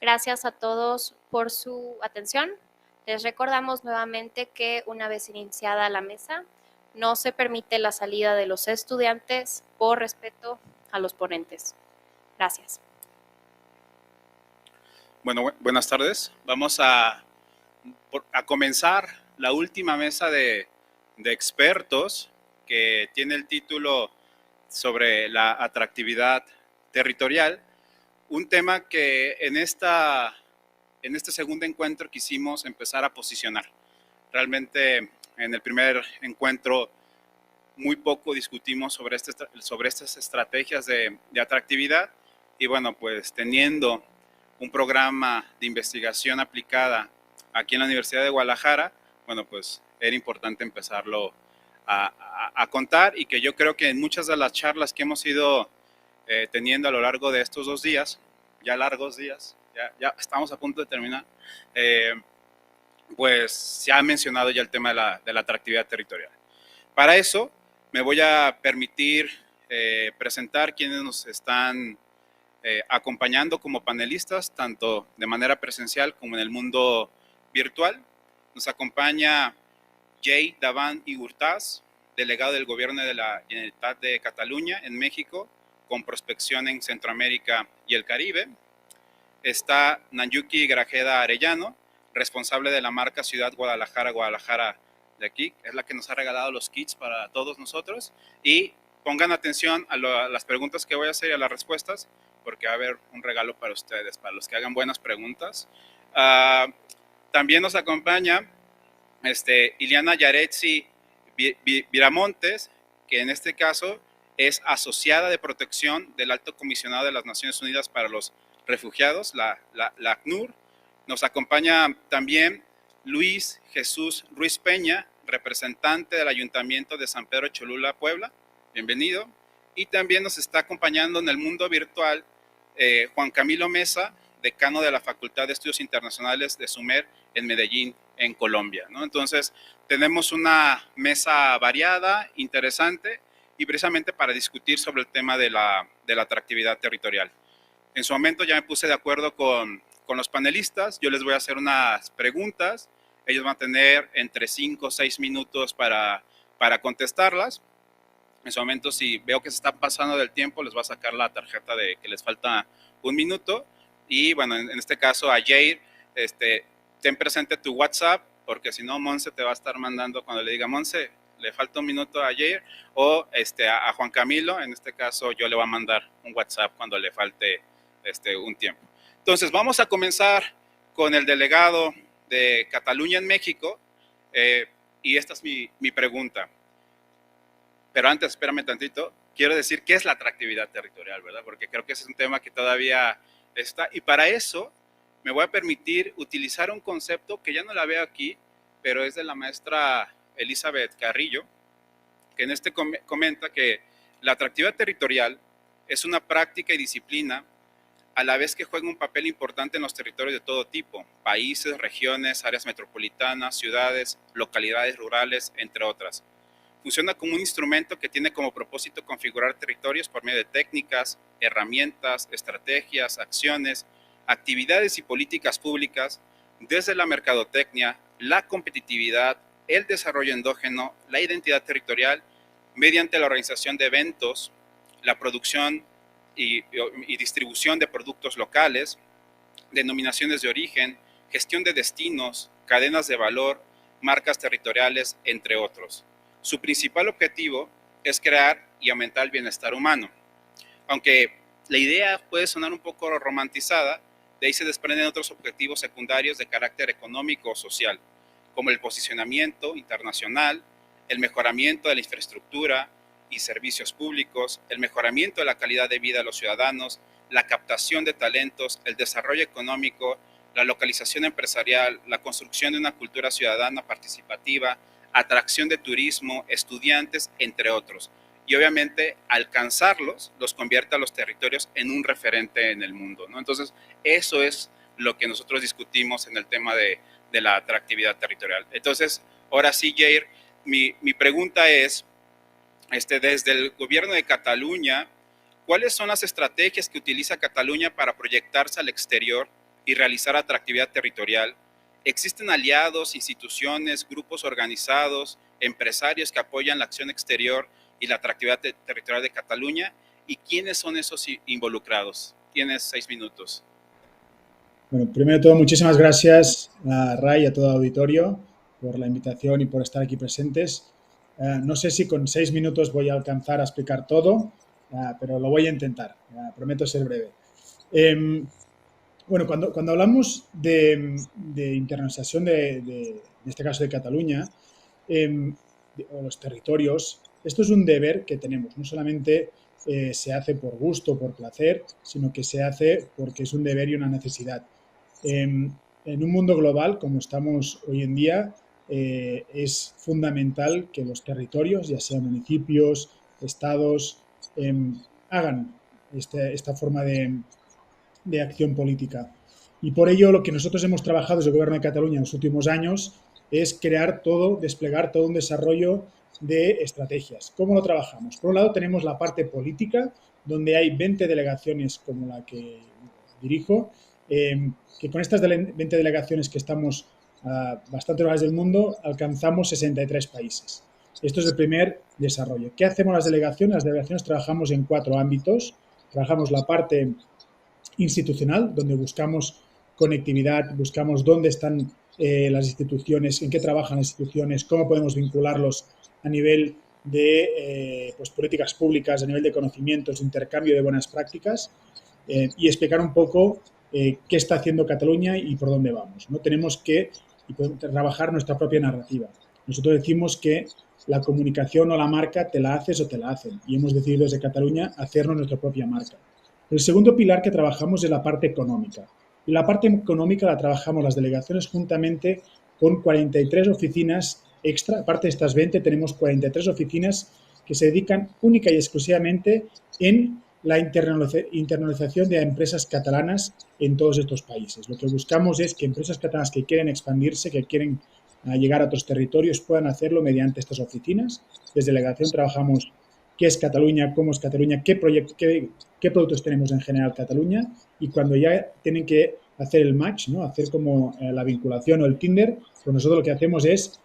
Gracias a todos por su atención. Les recordamos nuevamente que una vez iniciada la mesa, no se permite la salida de los estudiantes por respeto a los ponentes. Gracias. Bueno, buenas tardes. Vamos a comenzar la última mesa de expertos que tiene el título sobre la atractividad territorial, un tema que en este segundo encuentro quisimos empezar a posicionar. Realmente en el primer encuentro muy poco discutimos sobre estas estrategias de atractividad y bueno, pues teniendo un programa de investigación aplicada aquí en la Universidad de Guadalajara, bueno, pues era importante empezarlo a contar y que yo creo que en muchas de las charlas que hemos ido teniendo a lo largo de estos 2 días, ya largos días, ya estamos a punto de terminar, pues se ha mencionado ya el tema de la atractividad territorial. Para eso me voy a permitir presentar quienes nos están acompañando como panelistas, tanto de manera presencial como en el mundo virtual. Nos acompaña Jay Davant y Hurtaz, delegado del Gobierno de la Generalitat de Cataluña en México, con prospección en Centroamérica y el Caribe. Está Nanyuki Grajeda Arellano, responsable de la marca Ciudad Guadalajara de aquí, es la que nos ha regalado los kits para todos nosotros. Y pongan atención a las preguntas que voy a hacer y a las respuestas, porque va a haber un regalo para ustedes, para los que hagan buenas preguntas. También nos acompaña Iliana Yaretsi Viramontes, que en este caso es asociada de protección del Alto Comisionado de las Naciones Unidas para los Refugiados, la ACNUR. Nos acompaña también Luis Jesús Ruiz Peña, representante del Ayuntamiento de San Pedro Cholula, Puebla. Bienvenido. Y también nos está acompañando en el mundo virtual Juan Camilo Mesa, decano de la Facultad de Estudios Internacionales de SUMER en Medellín, en Colombia, ¿no? Entonces, tenemos una mesa variada, interesante, y precisamente para discutir sobre el tema de la atractividad territorial. En su momento ya me puse de acuerdo con los panelistas, yo les voy a hacer unas preguntas, ellos van a tener entre 5 o 6 minutos para contestarlas. En su momento, si veo que se está pasando del tiempo, les voy a sacar la tarjeta de que les falta 1 minuto. Y bueno, en este caso a Jair, ten presente tu WhatsApp, porque si no, Monse te va a estar mandando cuando le diga, Monse, le falta 1 minuto a Jair, o a Juan Camilo, en este caso yo le voy a mandar un WhatsApp cuando le falte un tiempo. Entonces, vamos a comenzar con el delegado de Cataluña en México, y esta es mi pregunta. Pero antes, espérame tantito, quiero decir qué es la atractividad territorial, ¿verdad? Porque creo que ese es un tema que todavía está, y para eso me voy a permitir utilizar un concepto que ya no la veo aquí, pero es de la maestra Elizabeth Carrillo, que en comenta que la atractividad territorial es una práctica y disciplina a la vez que juega un papel importante en los territorios de todo tipo, países, regiones, áreas metropolitanas, ciudades, localidades rurales, entre otras. Funciona como un instrumento que tiene como propósito configurar territorios por medio de técnicas, herramientas, estrategias, acciones, actividades y políticas públicas, desde la mercadotecnia, la competitividad, el desarrollo endógeno, la identidad territorial, mediante la organización de eventos, la producción y distribución de productos locales, denominaciones de origen, gestión de destinos, cadenas de valor, marcas territoriales, entre otros. Su principal objetivo es crear y aumentar el bienestar humano. Aunque la idea puede sonar un poco romantizada, de ahí se desprenden otros objetivos secundarios de carácter económico o social, como el posicionamiento internacional, el mejoramiento de la infraestructura y servicios públicos, el mejoramiento de la calidad de vida de los ciudadanos, la captación de talentos, el desarrollo económico, la localización empresarial, la construcción de una cultura ciudadana participativa, atracción de turismo, estudiantes, entre otros. Y obviamente alcanzarlos los convierte a los territorios en un referente en el mundo, ¿no? Entonces, eso es lo que nosotros discutimos en el tema de la atractividad territorial. Entonces, ahora sí, Jair, mi pregunta es, desde el gobierno de Cataluña, ¿cuáles son las estrategias que utiliza Cataluña para proyectarse al exterior y realizar atractividad territorial, ¿existen aliados, instituciones, grupos organizados, empresarios que apoyan la acción exterior y la atractividad territorial de Cataluña? ¿Y quiénes son esos involucrados? Tienes 6 minutos. Bueno, primero de todo, muchísimas gracias a Ray y a todo el auditorio por la invitación y por estar aquí presentes. No sé si con 6 minutos voy a alcanzar a explicar todo, pero lo voy a intentar. Prometo ser breve. Bueno, cuando hablamos de internacionalización en este caso de Cataluña, o los territorios, esto es un deber que tenemos. No solamente se hace por gusto, por placer, sino que se hace porque es un deber y una necesidad. En un mundo global, como estamos hoy en día, es fundamental que los territorios, ya sean municipios, estados, hagan esta forma de acción política. Y por ello lo que nosotros hemos trabajado desde el Gobierno de Cataluña en los últimos años es desplegar todo un desarrollo de estrategias. ¿Cómo lo trabajamos? Por un lado tenemos la parte política, donde hay 20 delegaciones como la que dirijo, que con estas 20 delegaciones que estamos a bastantes lugares del mundo, alcanzamos 63 países. Esto es el primer desarrollo. ¿Qué hacemos las delegaciones? Las delegaciones trabajamos en 4 ámbitos. Trabajamos la parte institucional, donde buscamos conectividad, buscamos dónde están las instituciones, en qué trabajan las instituciones, cómo podemos vincularlos a nivel de pues, políticas públicas, a nivel de conocimientos, intercambio de buenas prácticas y explicar un poco qué está haciendo Cataluña y por dónde vamos. ¿No? Tenemos que trabajar nuestra propia narrativa. Nosotros decimos que la comunicación o la marca te la haces o te la hacen y hemos decidido desde Cataluña hacernos nuestra propia marca. El segundo pilar que trabajamos es la parte económica. Y la parte económica la trabajamos las delegaciones juntamente con 43 oficinas extra. Aparte de estas 20, tenemos 43 oficinas que se dedican única y exclusivamente en la internalización de empresas catalanas en todos estos países. Lo que buscamos es que empresas catalanas que quieren expandirse, que quieren llegar a otros territorios, puedan hacerlo mediante estas oficinas. Desde delegación trabajamos qué es Cataluña, cómo es Cataluña, qué productos tenemos en general Cataluña y cuando ya tienen que hacer el match, ¿no? Hacer como la vinculación o el Tinder, pues nosotros lo que hacemos es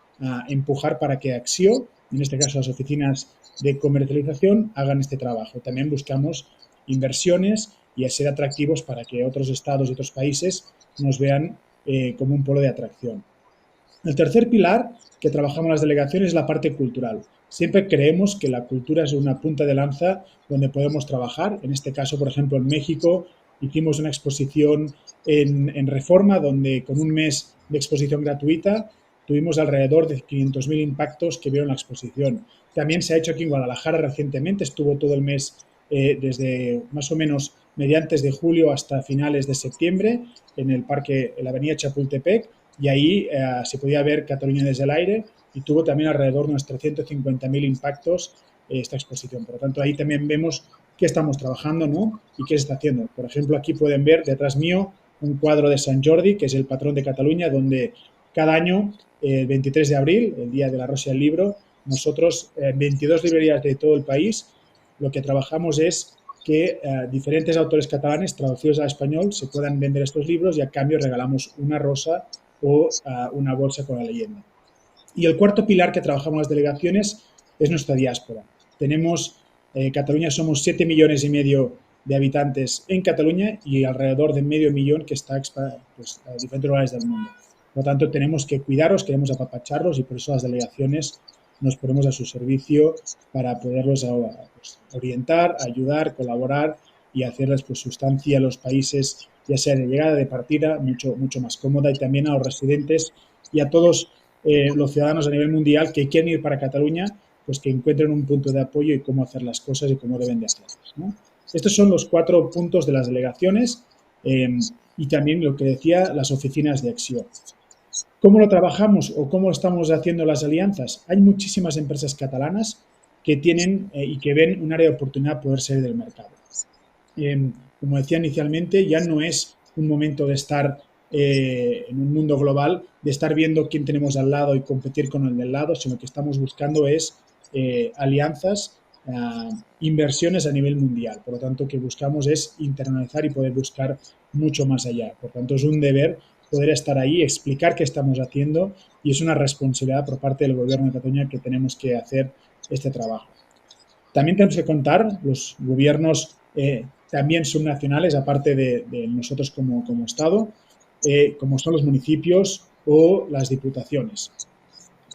empujar para que Acció, en este caso las oficinas de comercialización, hagan este trabajo. También buscamos inversiones y a ser atractivos para que otros estados y otros países nos vean como un polo de atracción. El tercer pilar que trabajamos las delegaciones es la parte cultural. Siempre creemos que la cultura es una punta de lanza donde podemos trabajar. En este caso, por ejemplo, en México hicimos una exposición en Reforma donde con un mes de exposición gratuita tuvimos alrededor de 500.000 impactos que vieron la exposición. También se ha hecho aquí en Guadalajara recientemente, estuvo todo el mes desde más o menos mediantes de julio hasta finales de septiembre en el parque, en la avenida Chapultepec, y ahí se podía ver Cataluña desde el aire y tuvo también alrededor de unos 350.000 impactos esta exposición. Por lo tanto, ahí también vemos qué estamos trabajando, ¿no? Y qué se está haciendo. Por ejemplo, aquí pueden ver detrás mío un cuadro de Sant Jordi, que es el patrón de Cataluña, donde cada año, el 23 de abril, el día de la Rosa del Libro, nosotros, en 22 librerías de todo el país, lo que trabajamos es que diferentes autores catalanes traducidos al español se puedan vender estos libros y a cambio regalamos una rosa o una bolsa con la leyenda. Y el cuarto pilar que trabajamos las delegaciones es nuestra diáspora. Tenemos, Cataluña somos 7,5 millones de habitantes en Cataluña y alrededor de medio millón que está pues, a diferentes lugares del mundo. Por lo tanto, tenemos que cuidarlos, queremos apapacharlos y por eso las delegaciones nos ponemos a su servicio para poderlos pues, orientar, ayudar, colaborar y hacerles pues, sustancia a los países, ya sea de llegada, de partida, mucho más cómoda y también a los residentes y a todos los ciudadanos a nivel mundial que quieren ir para Cataluña, pues que encuentren un punto de apoyo y cómo hacer las cosas y cómo deben de hacerlas, ¿no? Estos son los 4 puntos de las delegaciones y también lo que decía, las oficinas de Acció. ¿Cómo lo trabajamos o cómo estamos haciendo las alianzas? Hay muchísimas empresas catalanas que tienen y que ven un área de oportunidad poder salir del mercado. Como decía inicialmente, ya no es un momento de estar en un mundo global, de estar viendo quién tenemos al lado y competir con el del lado, sino que estamos buscando es alianzas, inversiones a nivel mundial. Por lo tanto, que buscamos es internalizar y poder buscar mucho más allá. Por tanto, es un deber poder estar ahí, explicar qué estamos haciendo y es una responsabilidad por parte del Gobierno de Cataluña que tenemos que hacer este trabajo. También tenemos que contar, los gobiernos también subnacionales, aparte de nosotros como Estado, como son los municipios o las diputaciones.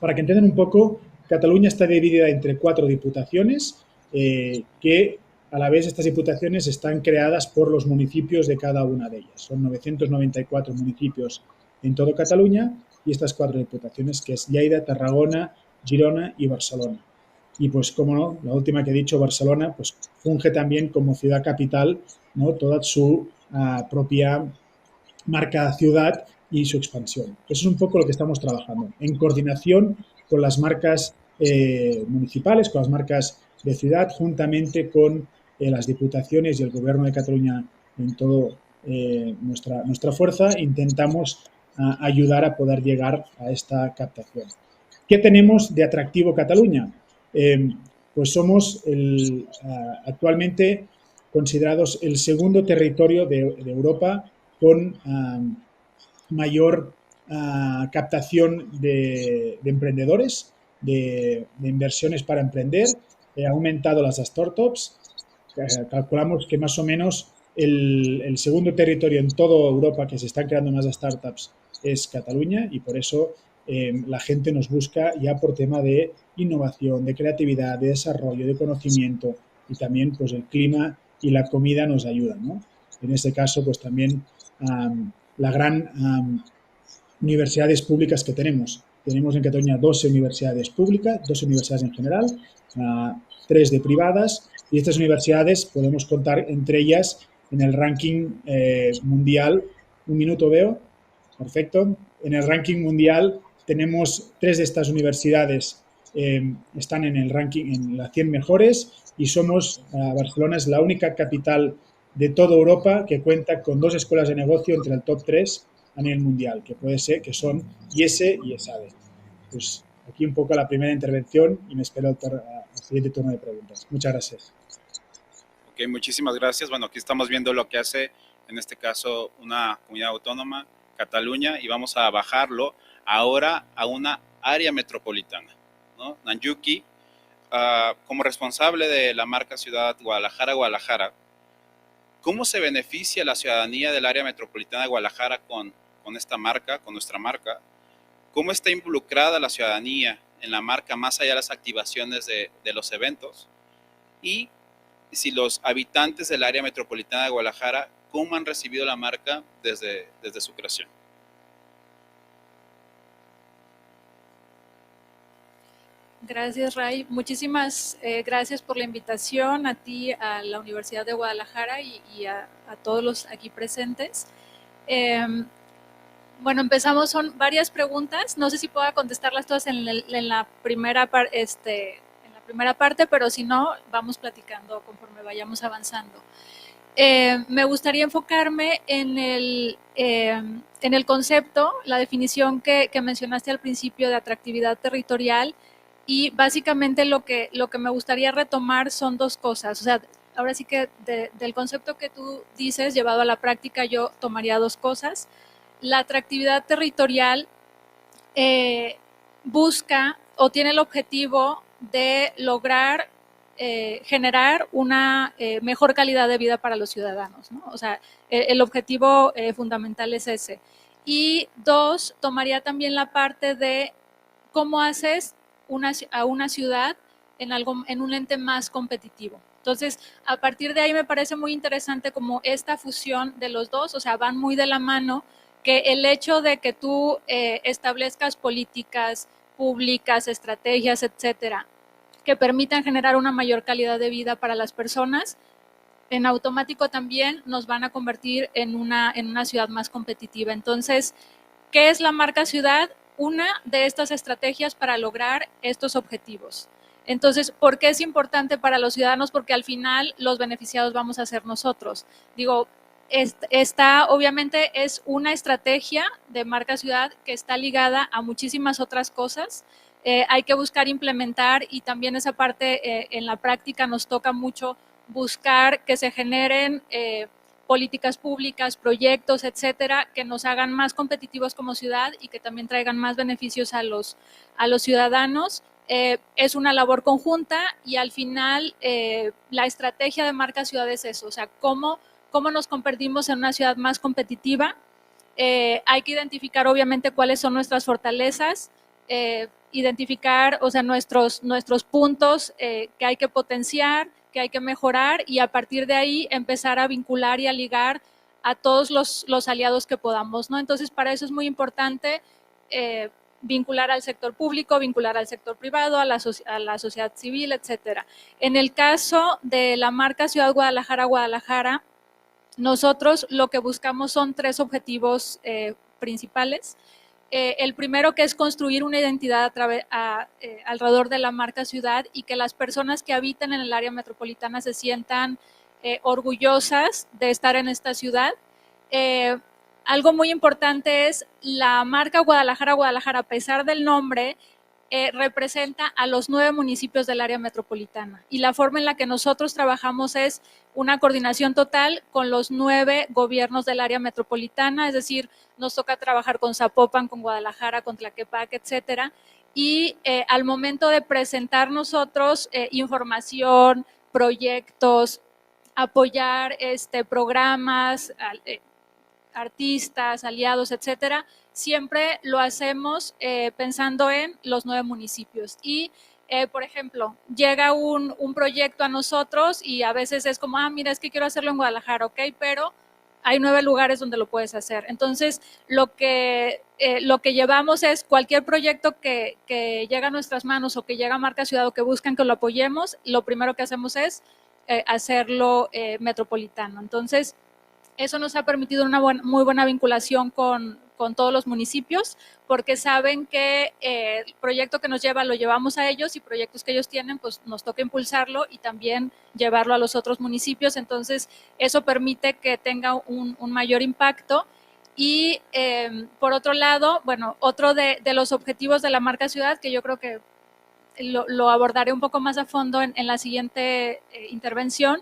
Para que entiendan un poco, Cataluña está dividida entre 4 diputaciones que a la vez estas diputaciones están creadas por los municipios de cada una de ellas. Son 994 municipios en todo Cataluña y estas 4 diputaciones que es Lleida, Tarragona, Girona y Barcelona. Y pues, como no, la última que he dicho, Barcelona, pues funge también como ciudad capital, ¿no? Toda su propia marca ciudad y su expansión. Eso es un poco lo que estamos trabajando, en coordinación con las marcas municipales, con las marcas de ciudad, juntamente con las diputaciones y el Gobierno de Cataluña en toda nuestra fuerza, intentamos ayudar a poder llegar a esta captación. ¿Qué tenemos de atractivo Cataluña? Pues somos actualmente considerados el segundo territorio de Europa con mayor captación de emprendedores, de inversiones para emprender. Ha aumentado las startups. Calculamos que más o menos el segundo territorio en toda Europa que se están creando más startups es Cataluña y por eso la gente nos busca ya por tema de innovación, de creatividad, de desarrollo, de conocimiento y también pues el clima y la comida nos ayudan, ¿no? En este caso pues también la gran universidades públicas que tenemos. Tenemos en Cataluña 12 universidades públicas, 12 universidades en general, 3 de privadas y estas universidades podemos contar entre ellas en el ranking mundial. Un minuto veo, perfecto. En el ranking mundial tenemos 3 de estas universidades están en el ranking, en las 100 mejores y somos, Barcelona es la única capital de toda Europa que cuenta con 2 escuelas de negocio entre el top 3 a nivel mundial, que puede ser que son IESE y ESADE. Pues aquí un poco la primera intervención y me espero el siguiente turno de preguntas. Muchas gracias. Ok, muchísimas gracias. Bueno, aquí estamos viendo lo que hace, en este caso, una comunidad autónoma, Cataluña, y vamos a bajarlo ahora a una área metropolitana, ¿no? Nanyuki, como responsable de la marca Ciudad Guadalajara, ¿cómo se beneficia la ciudadanía del área metropolitana de Guadalajara con esta marca, con nuestra marca? ¿Cómo está involucrada la ciudadanía en la marca más allá de las activaciones de los eventos? Y si los habitantes del área metropolitana de Guadalajara, ¿cómo han recibido la marca desde su creación? Gracias, Ray. Muchísimas gracias por la invitación a ti, a la Universidad de Guadalajara y a todos los aquí presentes. Bueno, empezamos, son varias preguntas. No sé si pueda contestarlas todas en la primera parte, pero si no, vamos platicando conforme vayamos avanzando. Me gustaría enfocarme en el concepto, la definición que mencionaste al principio de atractividad territorial. Y básicamente lo que me gustaría retomar son 2 cosas. O sea, ahora sí que del concepto que tú dices, llevado a la práctica, yo tomaría 2 cosas. La atractividad territorial busca o tiene el objetivo de lograr generar una mejor calidad de vida para los ciudadanos, ¿no? O sea, el objetivo fundamental es ese. Y 2, tomaría también la parte de cómo haces a una ciudad en un ente más competitivo. Entonces, a partir de ahí me parece muy interesante como esta fusión de los dos, o sea, van muy de la mano, que el hecho de que tú establezcas políticas públicas, estrategias, etcétera, que permitan generar una mayor calidad de vida para las personas, en automático también nos van a convertir en una ciudad más competitiva. Entonces, ¿qué es la marca ciudad? Una de estas estrategias para lograr estos objetivos. Entonces, ¿por qué es importante para los ciudadanos? Porque al final los beneficiados vamos a ser nosotros. Digo, obviamente es una estrategia de marca ciudad que está ligada a muchísimas otras cosas. Hay que buscar implementar y también esa parte en la práctica nos toca mucho buscar que se generen políticas públicas, proyectos, etcétera, que nos hagan más competitivos como ciudad y que también traigan más beneficios a los ciudadanos. Es una labor conjunta y al final la estrategia de marca ciudad es eso, o sea, cómo nos convertimos en una ciudad más competitiva. Hay que identificar obviamente cuáles son nuestras fortalezas, identificar, o sea, nuestros puntos que hay que potenciar, que hay que mejorar y a partir de ahí empezar a vincular y a ligar a todos los aliados que podamos, ¿no? Entonces, para eso es muy importante vincular al sector público, vincular al sector privado, a la sociedad civil, etcétera. En el caso de la marca Ciudad Guadalajara, nosotros lo que buscamos son 3 objetivos principales. El primero, que es construir una identidad alrededor de la marca ciudad y que las personas que habitan en el área metropolitana se sientan orgullosas de estar en esta ciudad. Algo muy importante es la marca Guadalajara, a pesar del nombre, representa a los 9 municipios del área metropolitana y la forma en la que nosotros trabajamos es una coordinación total con los 9 gobiernos del área metropolitana, es decir, nos toca trabajar con Zapopan, con Guadalajara, con Tlaquepaque, etcétera, y al momento de presentar nosotros información, proyectos, apoyar programas, artistas, aliados, etcétera, siempre lo hacemos pensando en los 9 municipios. Y, por ejemplo, llega un proyecto a nosotros y a veces es como, mira, es que quiero hacerlo en Guadalajara, ok, pero hay 9 lugares donde lo puedes hacer. Entonces, lo que llevamos es cualquier proyecto que llega a nuestras manos o que llega a Marca Ciudad o que buscan que lo apoyemos, lo primero que hacemos es hacerlo metropolitano. Entonces, eso nos ha permitido una muy buena vinculación con todos los municipios, porque saben que el proyecto que nos lleva lo llevamos a ellos y proyectos que ellos tienen, pues nos toca impulsarlo y también llevarlo a los otros municipios. Entonces, eso permite que tenga un mayor impacto. Y por otro lado, bueno, otro de los objetivos de la marca ciudad, que yo creo que lo abordaré un poco más a fondo en la siguiente intervención,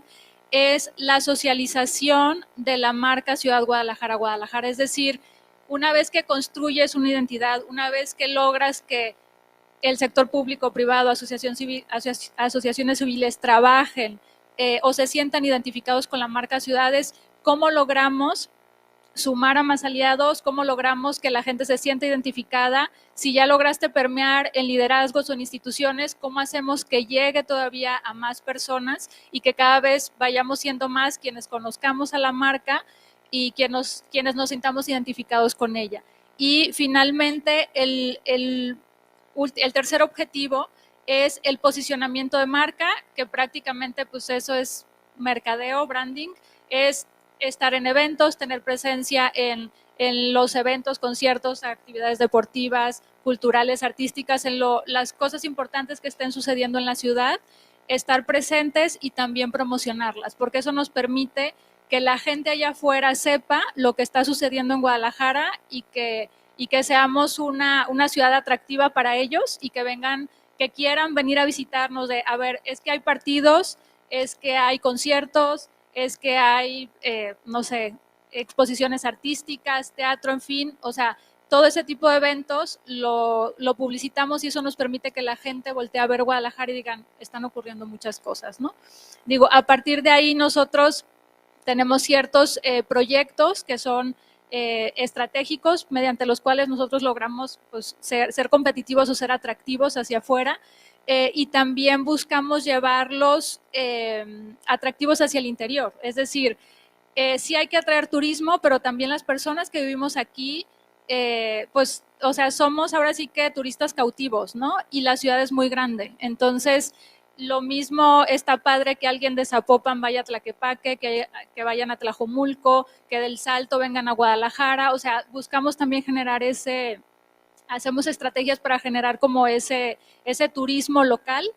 es la socialización de la marca Ciudad Guadalajara. Es decir, una vez que construyes una identidad, una vez que logras que el sector público, privado, asociaciones civiles trabajen o se sientan identificados con la marca Ciudades, ¿cómo logramos sumar a más aliados? ¿Cómo logramos que la gente se sienta identificada? Si ya lograste permear en liderazgos o en instituciones, ¿cómo hacemos que llegue todavía a más personas y que cada vez vayamos siendo más quienes conozcamos a la marca y quienes nos sintamos identificados con ella? Y finalmente, el tercer objetivo es el posicionamiento de marca, que prácticamente pues eso es mercadeo, branding, es estar en eventos, tener presencia en los eventos, conciertos, actividades deportivas, culturales, artísticas, en las cosas importantes que estén sucediendo en la ciudad, estar presentes y también promocionarlas, porque eso nos permite que la gente allá afuera sepa lo que está sucediendo en Guadalajara y que seamos una ciudad atractiva para ellos y que vengan, que quieran venir a visitarnos de, a ver, es que hay partidos, es que hay conciertos, es que hay, no sé, exposiciones artísticas, teatro, en fin, o sea, todo ese tipo de eventos lo publicitamos y eso nos permite que la gente voltee a ver Guadalajara y digan, están ocurriendo muchas cosas, ¿no? Digo, a partir de ahí nosotros tenemos ciertos proyectos que son estratégicos mediante los cuales nosotros logramos pues, ser competitivos o ser atractivos hacia afuera. Y también buscamos llevarlos atractivos hacia el interior, es decir, sí hay que atraer turismo, pero también las personas que vivimos aquí, pues, o sea, somos ahora sí que turistas cautivos, ¿no? Y la ciudad es muy grande, entonces lo mismo está padre que alguien de Zapopan vaya a Tlaquepaque, que vayan a Tlajomulco, que del Salto vengan a Guadalajara, o sea, buscamos también generar hacemos estrategias para generar como ese turismo local,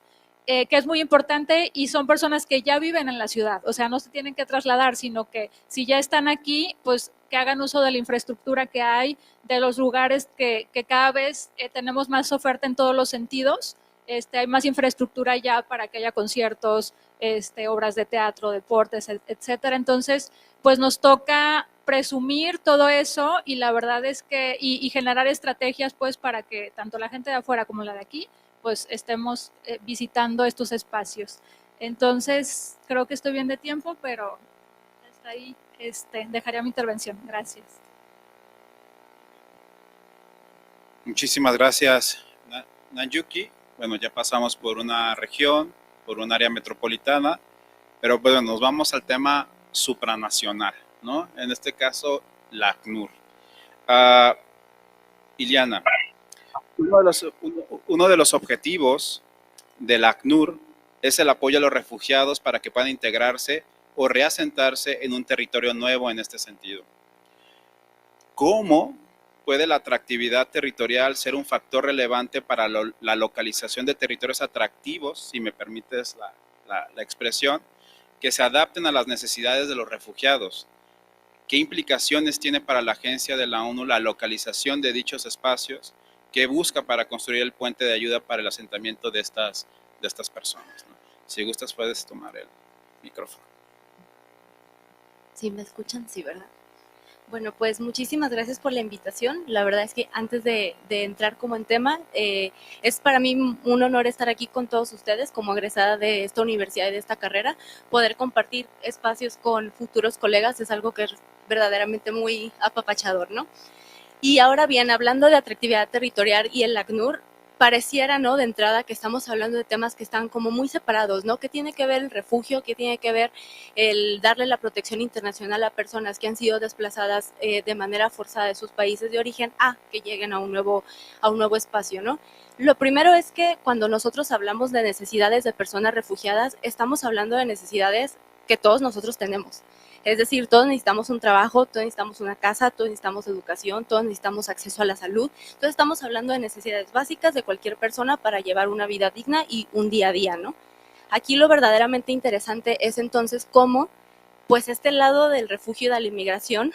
que es muy importante y son personas que ya viven en la ciudad, o sea, no se tienen que trasladar, sino que si ya están aquí, pues que hagan uso de la infraestructura que hay, de los lugares que cada vez tenemos más oferta en todos los sentidos, hay más infraestructura ya para que haya conciertos, obras de teatro, deportes, etcétera. Entonces, pues nos toca presumir todo eso y la verdad es que, y generar estrategias pues para que tanto la gente de afuera como la de aquí, pues estemos visitando estos espacios. Entonces, creo que estoy bien de tiempo, pero hasta ahí dejaría mi intervención. Gracias. Muchísimas gracias, Nanyuki. Bueno, ya pasamos por una región, por un área metropolitana, pero bueno, nos vamos al tema supranacional, ¿no? En este caso, la ACNUR. Iliana, uno de los objetivos de la ACNUR es el apoyo a los refugiados para que puedan integrarse o reasentarse en un territorio nuevo en este sentido. ¿Cómo puede la atractividad territorial ser un factor relevante para la localización de territorios atractivos, si me permites la expresión, que se adapten a las necesidades de los refugiados? ¿Qué implicaciones tiene para la agencia de la ONU la localización de dichos espacios? ¿Qué busca para construir el puente de ayuda para el asentamiento de estas personas, ¿no? Si gustas, puedes tomar el micrófono. ¿Sí me escuchan? Sí, ¿verdad? Bueno, pues muchísimas gracias por la invitación. La verdad es que antes de entrar como en tema, es para mí un honor estar aquí con todos ustedes como egresada de esta universidad y de esta carrera. Poder compartir espacios con futuros colegas es algo que es verdaderamente muy apapachador, ¿no? Y ahora bien, hablando de atractividad territorial y el ACNUR, pareciera, ¿no?, de entrada que estamos hablando de temas que están como muy separados, ¿no? ¿Qué tiene que ver el refugio? ¿Qué tiene que ver el darle la protección internacional a personas que han sido desplazadas de manera forzada de sus países de origen a que lleguen a un nuevo espacio, ¿no? Lo primero es que cuando nosotros hablamos de necesidades de personas refugiadas, estamos hablando de necesidades que todos nosotros tenemos. Es decir, todos necesitamos un trabajo, todos necesitamos una casa, todos necesitamos educación, todos necesitamos acceso a la salud. Entonces estamos hablando de necesidades básicas de cualquier persona para llevar una vida digna y un día a día, ¿no? Aquí lo verdaderamente interesante es entonces cómo, pues este lado del refugio y de la inmigración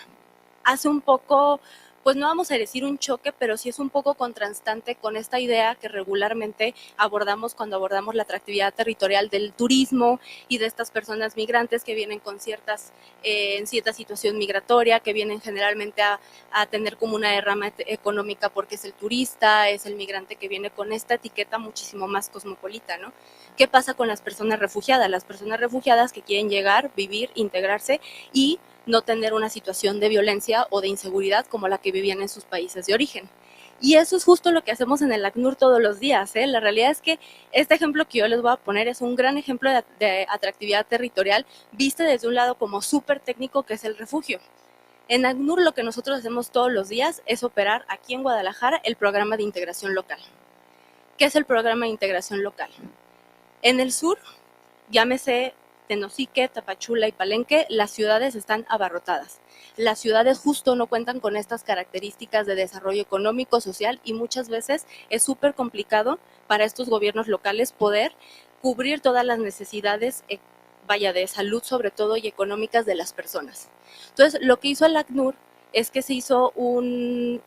hace un poco, pues no vamos a decir un choque, pero sí es un poco contrastante con esta idea que regularmente abordamos cuando abordamos la atractividad territorial del turismo y de estas personas migrantes que vienen con en cierta situación migratoria, que vienen generalmente a tener como una derrama económica porque es el turista, es el migrante que viene con esta etiqueta muchísimo más cosmopolita, ¿no? ¿Qué pasa con las personas refugiadas? Las personas refugiadas que quieren llegar, vivir, integrarse y no tener una situación de violencia o de inseguridad como la que vivían en sus países de origen. Y eso es justo lo que hacemos en el ACNUR todos los días, ¿eh? La realidad es que este ejemplo que yo les voy a poner es un gran ejemplo de atractividad territorial vista desde un lado como súper técnico que es el refugio. En ACNUR lo que nosotros hacemos todos los días es operar aquí en Guadalajara el programa de integración local. ¿Qué es el programa de integración local? En el sur, llámese Tenosique, Tapachula y Palenque, las ciudades están abarrotadas. Las ciudades justo no cuentan con estas características de desarrollo económico, social y muchas veces es súper complicado para estos gobiernos locales poder cubrir todas las necesidades, de salud sobre todo y económicas de las personas. Entonces, lo que hizo el ACNUR es que se hizo un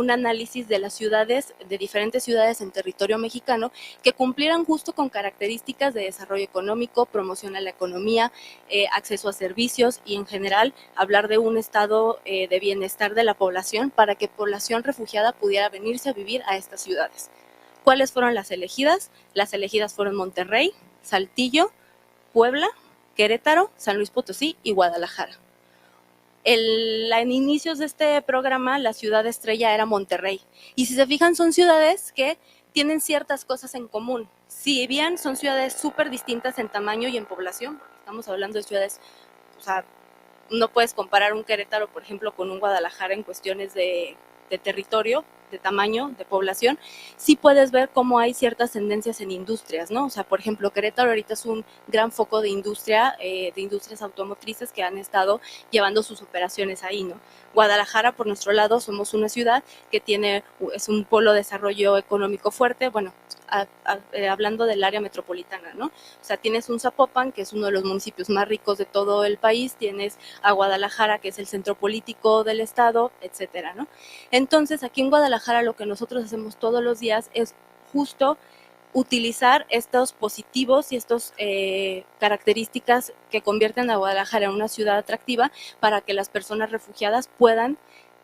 análisis de las ciudades, de diferentes ciudades en territorio mexicano, que cumplieran justo con características de desarrollo económico, promoción a la economía, acceso a servicios y en general hablar de un estado de bienestar de la población para que población refugiada pudiera venirse a vivir a estas ciudades. ¿Cuáles fueron las elegidas? Las elegidas fueron Monterrey, Saltillo, Puebla, Querétaro, San Luis Potosí y Guadalajara. En inicios de este programa, la ciudad estrella era Monterrey. Y si se fijan, son ciudades que tienen ciertas cosas en común. Si bien son ciudades súper distintas en tamaño y en población, porque estamos hablando de ciudades, o sea, no puedes comparar un Querétaro, por ejemplo, con un Guadalajara en cuestiones de territorio, de tamaño, de población, sí puedes ver cómo hay ciertas tendencias en industrias, ¿no? O sea, por ejemplo, Querétaro ahorita es un gran foco de industrias automotrices que han estado llevando sus operaciones ahí, ¿no? Guadalajara, por nuestro lado, somos una ciudad que es un polo de desarrollo económico fuerte, bueno, hablando del área metropolitana, ¿no? O sea, tienes un Zapopan, que es uno de los municipios más ricos de todo el país, tienes a Guadalajara, que es el centro político del estado, etcétera, ¿no? Entonces, aquí en Guadalajara lo que nosotros hacemos todos los días es justo utilizar estos positivos y estas características que convierten a Guadalajara en una ciudad atractiva para que las personas refugiadas puedan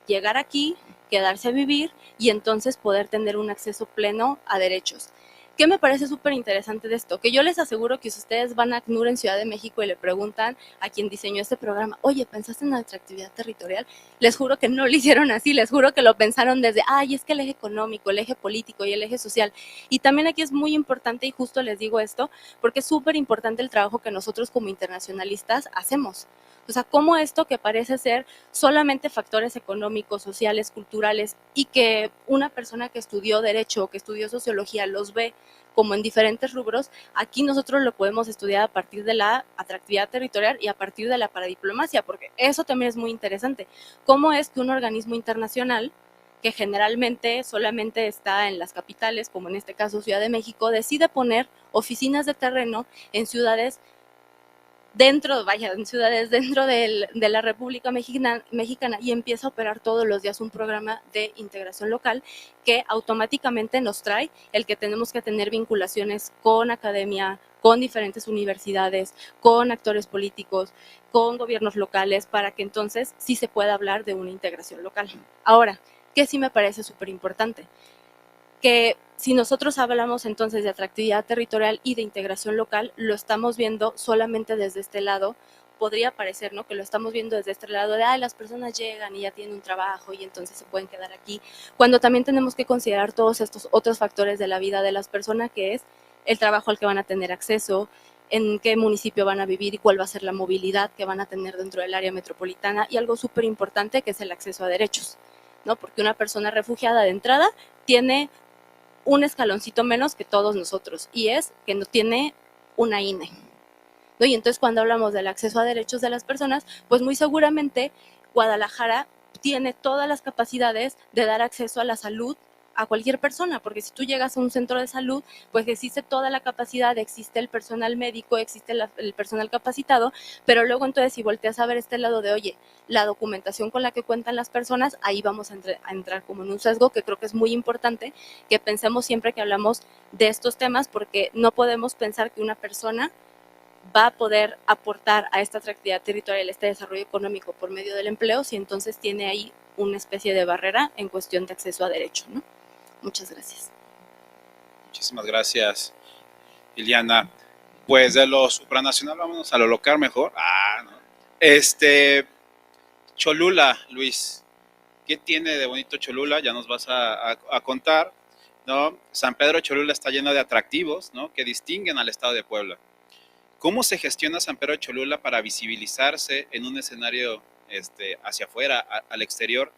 llegar aquí, quedarse a vivir y entonces poder tener un acceso pleno a derechos. ¿Qué me parece súper interesante de esto? Que yo les aseguro que si ustedes van a ACNUR en Ciudad de México y le preguntan a quien diseñó este programa, oye, ¿pensaste en la atractividad territorial? Les juro que no lo hicieron así, les juro que lo pensaron desde, ay, es que el eje económico, el eje político y el eje social. Y también aquí es muy importante, y justo les digo esto, porque es súper importante el trabajo que nosotros como internacionalistas hacemos. O sea, cómo esto que parece ser solamente factores económicos, sociales, culturales, y que una persona que estudió Derecho o que estudió Sociología los ve como en diferentes rubros, aquí nosotros lo podemos estudiar a partir de la atractividad territorial y a partir de la paradiplomacia, porque eso también es muy interesante. ¿Cómo es que un organismo internacional, que generalmente solamente está en las capitales, como en este caso Ciudad de México, decide poner oficinas de terreno en ciudades en ciudades dentro de la República Mexicana y empieza a operar todos los días un programa de integración local que automáticamente nos trae el que tenemos que tener vinculaciones con academia, con diferentes universidades, con actores políticos, con gobiernos locales, para que entonces sí se pueda hablar de una integración local. Ahora, ¿qué sí me parece súper importante? Que si nosotros hablamos entonces de atractividad territorial y de integración local, lo estamos viendo solamente desde este lado. Podría parecer, ¿no?, que lo estamos viendo desde este lado de, las personas llegan y ya tienen un trabajo y entonces se pueden quedar aquí, cuando también tenemos que considerar todos estos otros factores de la vida de las personas, que es el trabajo al que van a tener acceso, en qué municipio van a vivir y cuál va a ser la movilidad que van a tener dentro del área metropolitana, y algo súper importante que es el acceso a derechos, ¿no? Porque una persona refugiada de entrada tiene un escaloncito menos que todos nosotros, y es que no tiene una INE, ¿no? Y entonces cuando hablamos del acceso a derechos de las personas, pues muy seguramente Guadalajara tiene todas las capacidades de dar acceso a la salud a cualquier persona, porque si tú llegas a un centro de salud, pues existe toda la capacidad, existe el personal médico, existe el personal capacitado, pero luego entonces si volteas a ver este lado de, oye, la documentación con la que cuentan las personas, ahí vamos a entrar como en un sesgo que creo que es muy importante que pensemos siempre que hablamos de estos temas, porque no podemos pensar que una persona va a poder aportar a esta atractividad territorial, este desarrollo económico por medio del empleo, si entonces tiene ahí una especie de barrera en cuestión de acceso a derecho, ¿no? Muchas gracias. Muchísimas gracias, Iliana. Pues de lo supranacional vámonos a lo local mejor. No. Cholula, Luis. ¿Qué tiene de bonito Cholula? Ya nos vas a contar, ¿no? San Pedro Cholula está lleno de atractivos, ¿no?, que distinguen al estado de Puebla. ¿Cómo se gestiona San Pedro Cholula para visibilizarse en un escenario hacia afuera, al exterior?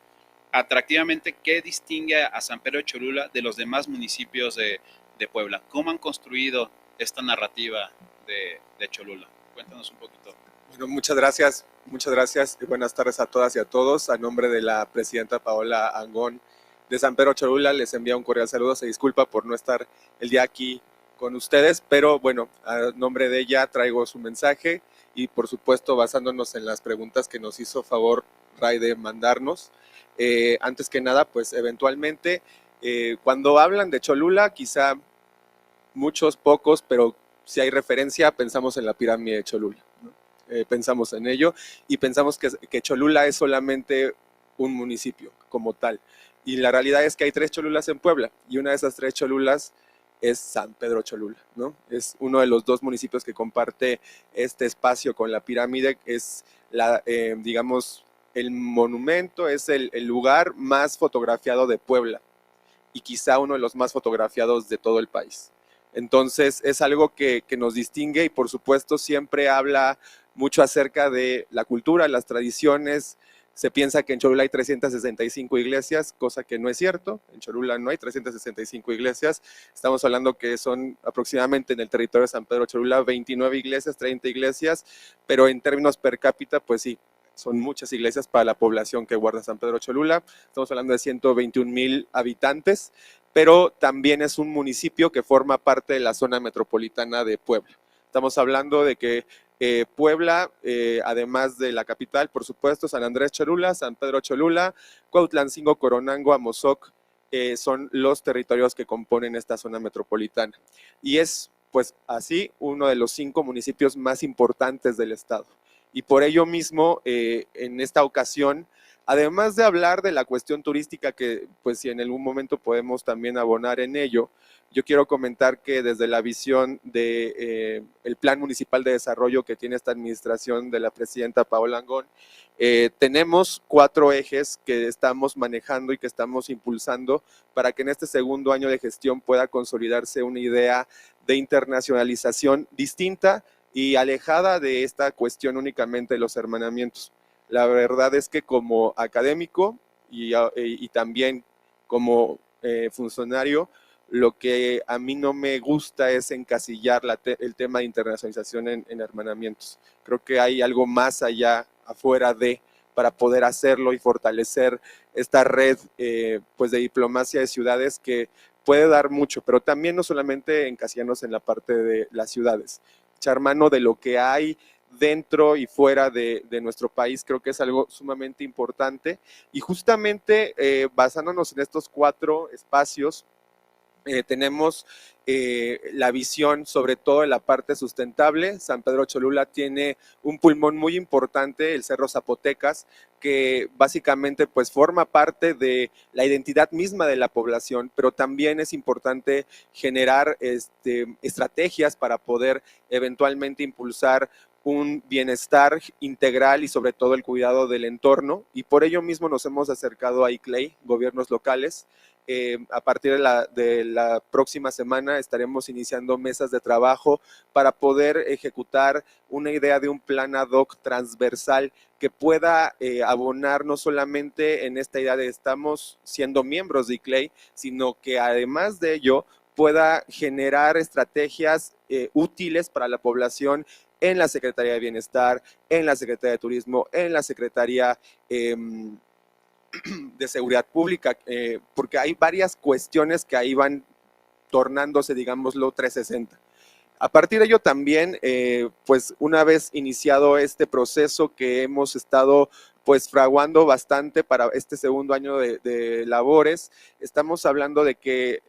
Atractivamente, ¿qué distingue a San Pedro Cholula de los demás municipios de Puebla? ¿Cómo han construido esta narrativa de Cholula? Cuéntanos un poquito. Bueno, muchas gracias y buenas tardes a todas y a todos. A nombre de la presidenta Paola Angón de San Pedro Cholula les envía un cordial saludo. Se disculpa por no estar el día aquí con ustedes, pero bueno, a nombre de ella traigo su mensaje y por supuesto basándonos en las preguntas que nos hizo favor Ray de mandarnos. Antes que nada, pues eventualmente cuando hablan de Cholula, quizá muchos, pocos, pero si hay referencia, pensamos en la pirámide de Cholula, ¿no? Pensamos en ello y pensamos que Cholula es solamente un municipio como tal. Y la realidad es que hay 3 Cholulas en Puebla y una de esas 3 Cholulas es San Pedro Cholula, ¿no? Es uno de los 2 municipios que comparte este espacio con la pirámide, es digamos, el monumento, es el lugar más fotografiado de Puebla y quizá uno de los más fotografiados de todo el país. Entonces es algo que nos distingue y por supuesto siempre habla mucho acerca de la cultura, las tradiciones. Se piensa que en Cholula hay 365 iglesias, cosa que no es cierto. En Cholula no hay 365 iglesias. Estamos hablando que son aproximadamente en el territorio de San Pedro Cholula 29 iglesias, 30 iglesias, pero en términos per cápita, pues sí, son muchas iglesias para la población que guarda San Pedro Cholula. Estamos hablando de 121,000 habitantes, pero también es un municipio que forma parte de la zona metropolitana de Puebla. Estamos hablando de que Puebla, además de la capital, por supuesto, San Andrés Cholula, San Pedro Cholula, Cuautlancingo, Coronango, Amozoc son los territorios que componen esta zona metropolitana. Y es, pues así, uno de los 5 municipios más importantes del estado. Y por ello mismo, en esta ocasión, además de hablar de la cuestión turística, que pues si en algún momento podemos también abonar en ello, yo quiero comentar que desde la visión de el Plan Municipal de Desarrollo que tiene esta administración de la presidenta Paola Angón, tenemos 4 ejes que estamos manejando y que estamos impulsando para que en este segundo año de gestión pueda consolidarse una idea de internacionalización distinta y alejada de esta cuestión únicamente de los hermanamientos. La verdad es que como académico y también como funcionario, lo que a mí no me gusta es encasillar el tema de internacionalización en hermanamientos. Creo que hay algo más allá, afuera para poder hacerlo y fortalecer esta red pues de diplomacia de ciudades que puede dar mucho, pero también no solamente encasillarnos en la parte de las ciudades, echar mano de lo que hay dentro y fuera de nuestro país, creo que es algo sumamente importante. Y justamente basándonos en estos 4 espacios, tenemos la visión sobre todo en la parte sustentable. San Pedro Cholula tiene un pulmón muy importante, el Cerro Zapotecas, que básicamente pues forma parte de la identidad misma de la población, pero también es importante generar estrategias para poder eventualmente impulsar un bienestar integral y sobre todo el cuidado del entorno, y por ello mismo nos hemos acercado a ICLEI, gobiernos locales. A partir de la próxima semana estaremos iniciando mesas de trabajo para poder ejecutar una idea de un plan ad hoc transversal que pueda abonar no solamente en esta idea de estamos siendo miembros de ICLEI, sino que además de ello pueda generar estrategias útiles para la población en la Secretaría de Bienestar, en la Secretaría de Turismo, en la Secretaría de Seguridad Pública, porque hay varias cuestiones que ahí van tornándose, digámoslo, 360. A partir de ello también, pues una vez iniciado este proceso que hemos estado pues fraguando bastante para este segundo año de labores, estamos hablando de que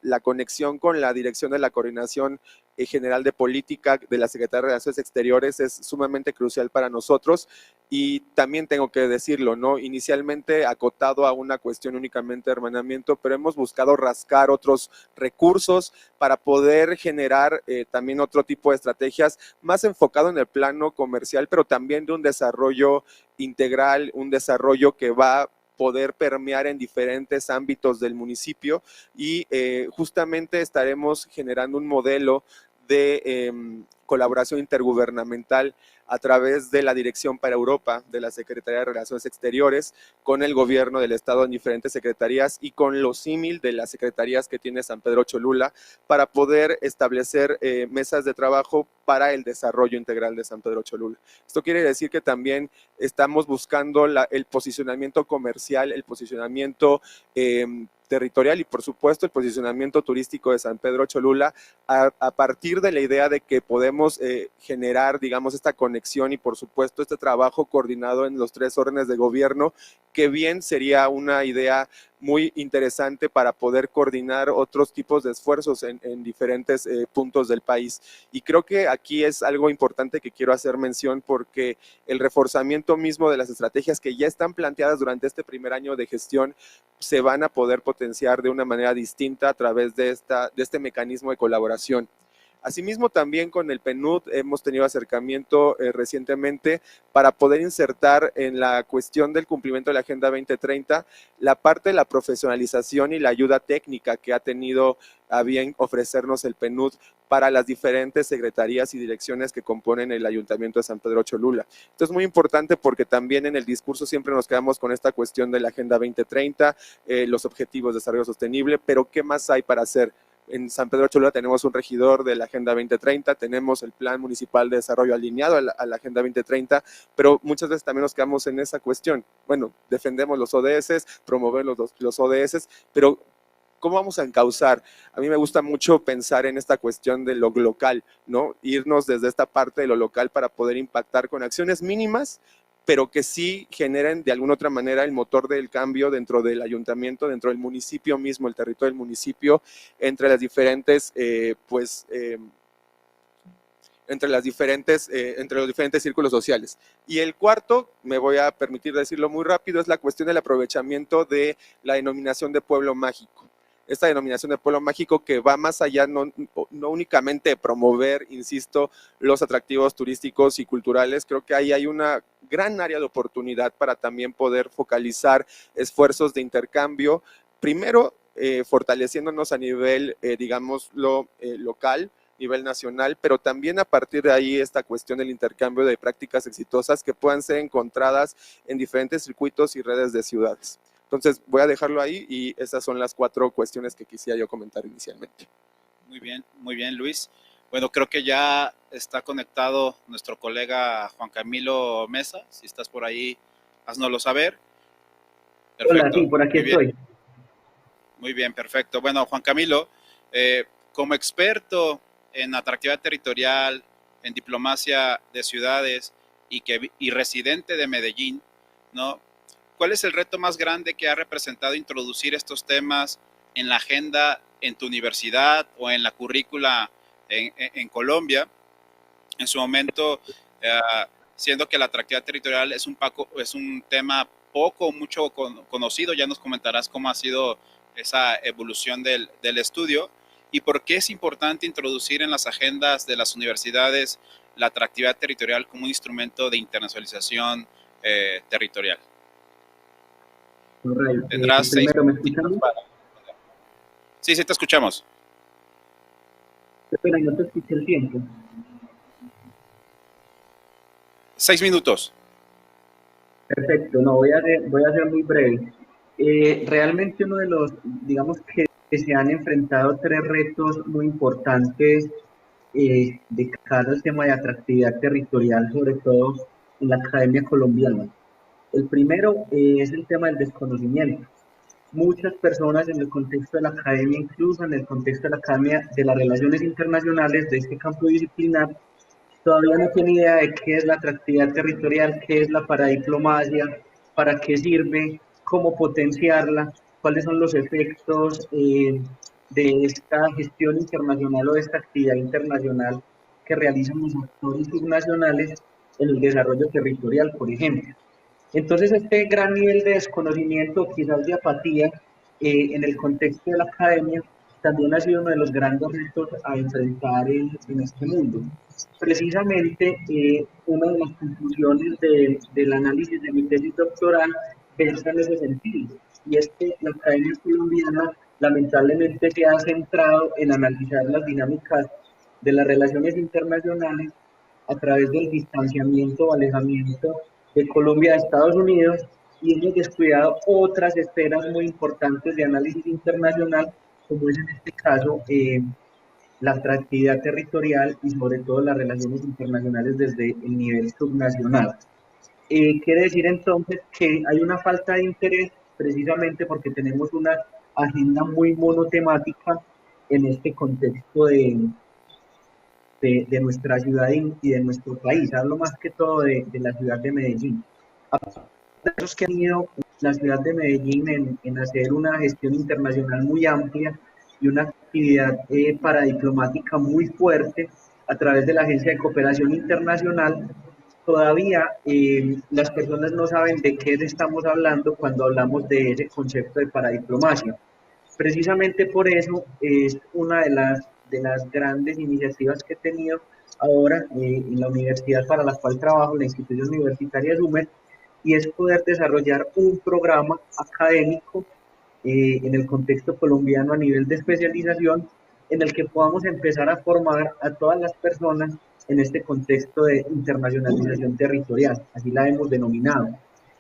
la conexión con la dirección de la Coordinación General de Política de la Secretaría de Relaciones Exteriores es sumamente crucial para nosotros, y también tengo que decirlo, ¿no? Inicialmente acotado a una cuestión únicamente de hermanamiento, pero hemos buscado rascar otros recursos para poder generar también otro tipo de estrategias más enfocado en el plano comercial, pero también de un desarrollo integral, un desarrollo que va a poder permear en diferentes ámbitos del municipio, y justamente estaremos generando un modelo de colaboración intergubernamental a través de la Dirección para Europa de la Secretaría de Relaciones Exteriores, con el gobierno del estado en diferentes secretarías y con los símil de las secretarías que tiene San Pedro Cholula, para poder establecer mesas de trabajo para el desarrollo integral de San Pedro Cholula. Esto quiere decir que también estamos buscando el posicionamiento comercial, el posicionamiento territorial y por supuesto el posicionamiento turístico de San Pedro Cholula a partir de la idea de que podemos generar, digamos, esta conexión y por supuesto este trabajo coordinado en los 3 órdenes de gobierno, que bien sería una idea muy interesante para poder coordinar otros tipos de esfuerzos en diferentes puntos del país. Y creo que aquí es algo importante que quiero hacer mención, porque el reforzamiento mismo de las estrategias que ya están planteadas durante este primer año de gestión se van a poder potenciar de una manera distinta a través de este mecanismo de colaboración. Asimismo, también con el PNUD hemos tenido acercamiento recientemente para poder insertar en la cuestión del cumplimiento de la Agenda 2030 la parte de la profesionalización y la ayuda técnica que ha tenido a bien ofrecernos el PNUD para las diferentes secretarías y direcciones que componen el Ayuntamiento de San Pedro Cholula. Esto es muy importante porque también en el discurso siempre nos quedamos con esta cuestión de la Agenda 2030, los objetivos de desarrollo sostenible, pero ¿qué más hay para hacer? En San Pedro Cholula tenemos un regidor de la Agenda 2030, tenemos el Plan Municipal de Desarrollo alineado a la Agenda 2030, pero muchas veces también nos quedamos en esa cuestión. Bueno, defendemos los ODS, promovemos los ODS, pero ¿cómo vamos a encauzar? A mí me gusta mucho pensar en esta cuestión de lo local, ¿no? Irnos desde esta parte de lo local para poder impactar con acciones mínimas, pero que sí generen de alguna otra manera el motor del cambio dentro del ayuntamiento, dentro del municipio mismo, el territorio del municipio, entre las diferentes, entre los diferentes círculos sociales. Y el cuarto, me voy a permitir decirlo muy rápido, es la cuestión del aprovechamiento de la denominación de pueblo mágico. Esta denominación de pueblo mágico que va más allá, no únicamente de promover, insisto, los atractivos turísticos y culturales. Creo que ahí hay una gran área de oportunidad para también poder focalizar esfuerzos de intercambio, primero fortaleciéndonos a nivel, digámoslo, local, nivel nacional, pero también a partir de ahí esta cuestión del intercambio de prácticas exitosas que puedan ser encontradas en diferentes circuitos y redes de ciudades. Entonces voy a dejarlo ahí y esas son las 4 cuestiones que quisiera yo comentar inicialmente. Muy bien, Luis. Bueno, creo que ya está conectado nuestro colega Juan Camilo Mesa. Si estás por ahí, haznoslo saber. Perfecto. Hola, sí, por aquí estoy. Muy bien, perfecto. Bueno, Juan Camilo, como experto en atractividad territorial, en diplomacia de ciudades y residente de Medellín, ¿no? ¿Cuál es el reto más grande que ha representado introducir estos temas en la agenda en tu universidad o en la currícula en Colombia? En su momento, siendo que la atractividad territorial es un tema poco o mucho conocido, ya nos comentarás cómo ha sido esa evolución del estudio. ¿Y por qué es importante introducir en las agendas de las universidades la atractividad territorial como un instrumento de internacionalización territorial? Tendrás 6 minutos para... Sí, te escuchamos. Espera, no te escuché el tiempo. 6 minutos. Perfecto, no, voy a ser muy breve. Realmente uno de los, digamos que se han enfrentado 3 retos muy importantes de cara al tema de atractividad territorial, sobre todo en la academia colombiana. El primero es el tema del desconocimiento. Muchas personas en el contexto de la academia, incluso en el contexto de la academia de las relaciones internacionales de este campo disciplinar, todavía no tienen idea de qué es la atractividad territorial, qué es la paradiplomacia, para qué sirve, cómo potenciarla, cuáles son los efectos de esta gestión internacional o de esta actividad internacional que realizan los actores subnacionales en el desarrollo territorial, por ejemplo. Entonces, este gran nivel de desconocimiento, quizás de apatía, en el contexto de la academia, también ha sido uno de los grandes retos a enfrentar en este mundo. Precisamente, una de las conclusiones del análisis de mi tesis doctoral está en ese sentido, y es que la academia colombiana lamentablemente se ha centrado en analizar las dinámicas de las relaciones internacionales a través del distanciamiento o alejamiento de Colombia de Estados Unidos, y hemos descuidado otras esferas muy importantes de análisis internacional, como es en este caso la atractividad territorial y sobre todo las relaciones internacionales desde el nivel subnacional. Quiere decir entonces que hay una falta de interés precisamente porque tenemos una agenda muy monotemática en este contexto de nuestra ciudad y de nuestro país. Hablo más que todo de la ciudad de Medellín. Los que han ido la ciudad de Medellín en hacer una gestión internacional muy amplia y una actividad paradiplomática muy fuerte a través de la Agencia de Cooperación Internacional, todavía las personas no saben de qué estamos hablando cuando hablamos de ese concepto de paradiplomacia. Precisamente por eso es una de las grandes iniciativas que he tenido ahora en la universidad para la cual trabajo, la institución universitaria SUMER, y es poder desarrollar un programa académico en el contexto colombiano a nivel de especialización, en el que podamos empezar a formar a todas las personas en este contexto de internacionalización territorial, así la hemos denominado.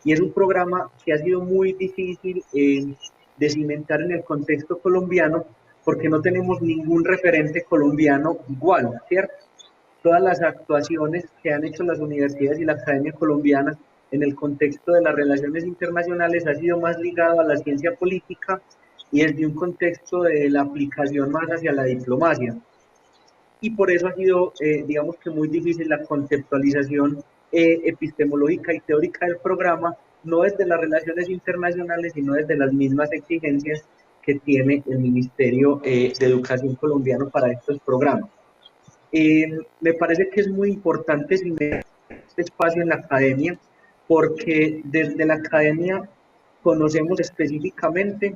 Y es un programa que ha sido muy difícil de cimentar en el contexto colombiano, porque no tenemos ningún referente colombiano igual, ¿cierto? Todas las actuaciones que han hecho las universidades y la academia colombiana en el contexto de las relaciones internacionales ha sido más ligado a la ciencia política y desde un contexto de la aplicación más hacia la diplomacia. Y por eso ha sido, digamos que muy difícil la conceptualización epistemológica y teórica del programa, no desde las relaciones internacionales, sino desde las mismas exigencias que tiene el Ministerio de Educación colombiano para estos programas. Me parece que es muy importante tener este espacio en la academia, porque desde la academia conocemos específicamente,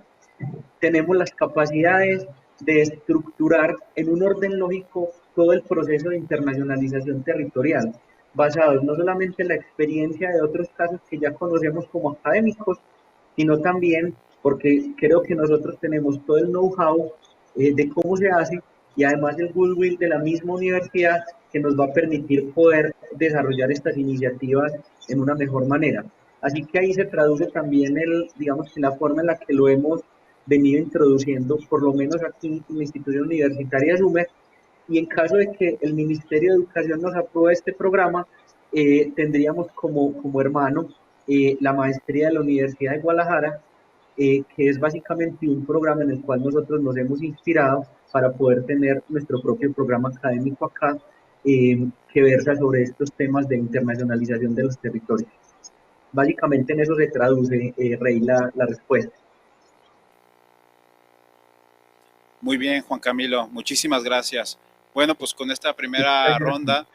tenemos las capacidades de estructurar en un orden lógico todo el proceso de internacionalización territorial, basados no solamente en la experiencia de otros casos que ya conocemos como académicos, sino también porque creo que nosotros tenemos todo el know-how de cómo se hace y además el goodwill de la misma universidad que nos va a permitir poder desarrollar estas iniciativas en una mejor manera. Así que ahí se traduce también digamos que la forma en la que lo hemos venido introduciendo, por lo menos aquí en la institución universitaria SUME, y en caso de que el Ministerio de Educación nos apruebe este programa, tendríamos como hermano la maestría de la Universidad de Guadalajara, que es básicamente un programa en el cual nosotros nos hemos inspirado para poder tener nuestro propio programa académico acá, que versa sobre estos temas de internacionalización de los territorios. Básicamente en eso se traduce, Rey, la respuesta. Muy bien, Juan Camilo, muchísimas gracias. Bueno, pues con esta primera ronda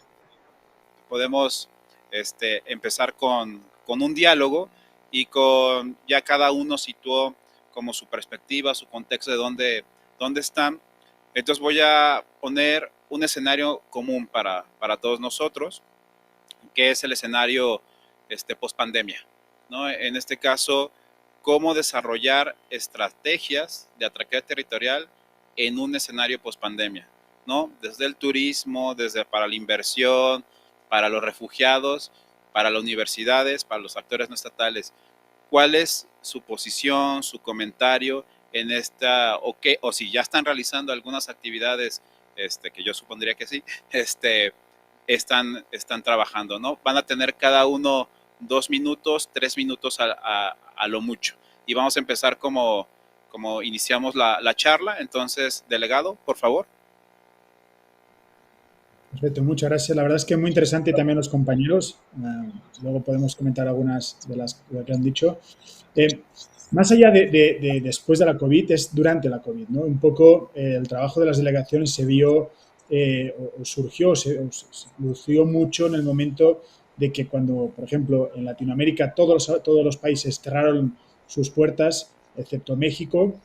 podemos empezar con un diálogo y con ya cada uno situó como su perspectiva, su contexto de dónde están. Entonces voy a poner un escenario común para todos nosotros, que es el escenario post-pandemia, ¿no? En este caso, cómo desarrollar estrategias de atractividad territorial en un escenario post-pandemia, ¿no? Desde el turismo, desde para la inversión, para los refugiados, para las universidades, para los actores no estatales. ¿Cuál es su posición, su comentario en esta, o si ya están realizando algunas actividades, que yo supondría que sí, están trabajando, ¿no? Van a tener cada uno 2 minutos, 3 minutos a lo mucho. Y vamos a empezar como iniciamos la charla. Entonces, delegado, por favor. Perfecto, muchas gracias. La verdad es que es muy interesante y también los compañeros. Luego podemos comentar algunas de las que han dicho. Más allá de después de la COVID, es durante la COVID, ¿no? Un poco el trabajo de las delegaciones se vio o surgió, se lució mucho en el momento de que cuando, por ejemplo, en Latinoamérica todos los países cerraron sus puertas, excepto México.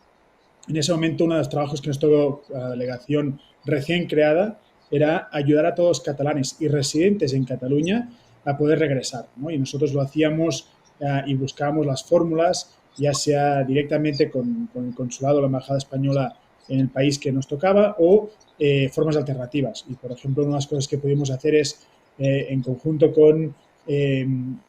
En ese momento uno de los trabajos que nos tocó a la delegación recién creada era ayudar a todos los catalanes y residentes en Cataluña a poder regresar, ¿no? Y nosotros lo hacíamos y buscábamos las fórmulas, ya sea directamente con el consulado o la embajada española en el país que nos tocaba o formas alternativas. Y, por ejemplo, una de las cosas que pudimos hacer es, en conjunto con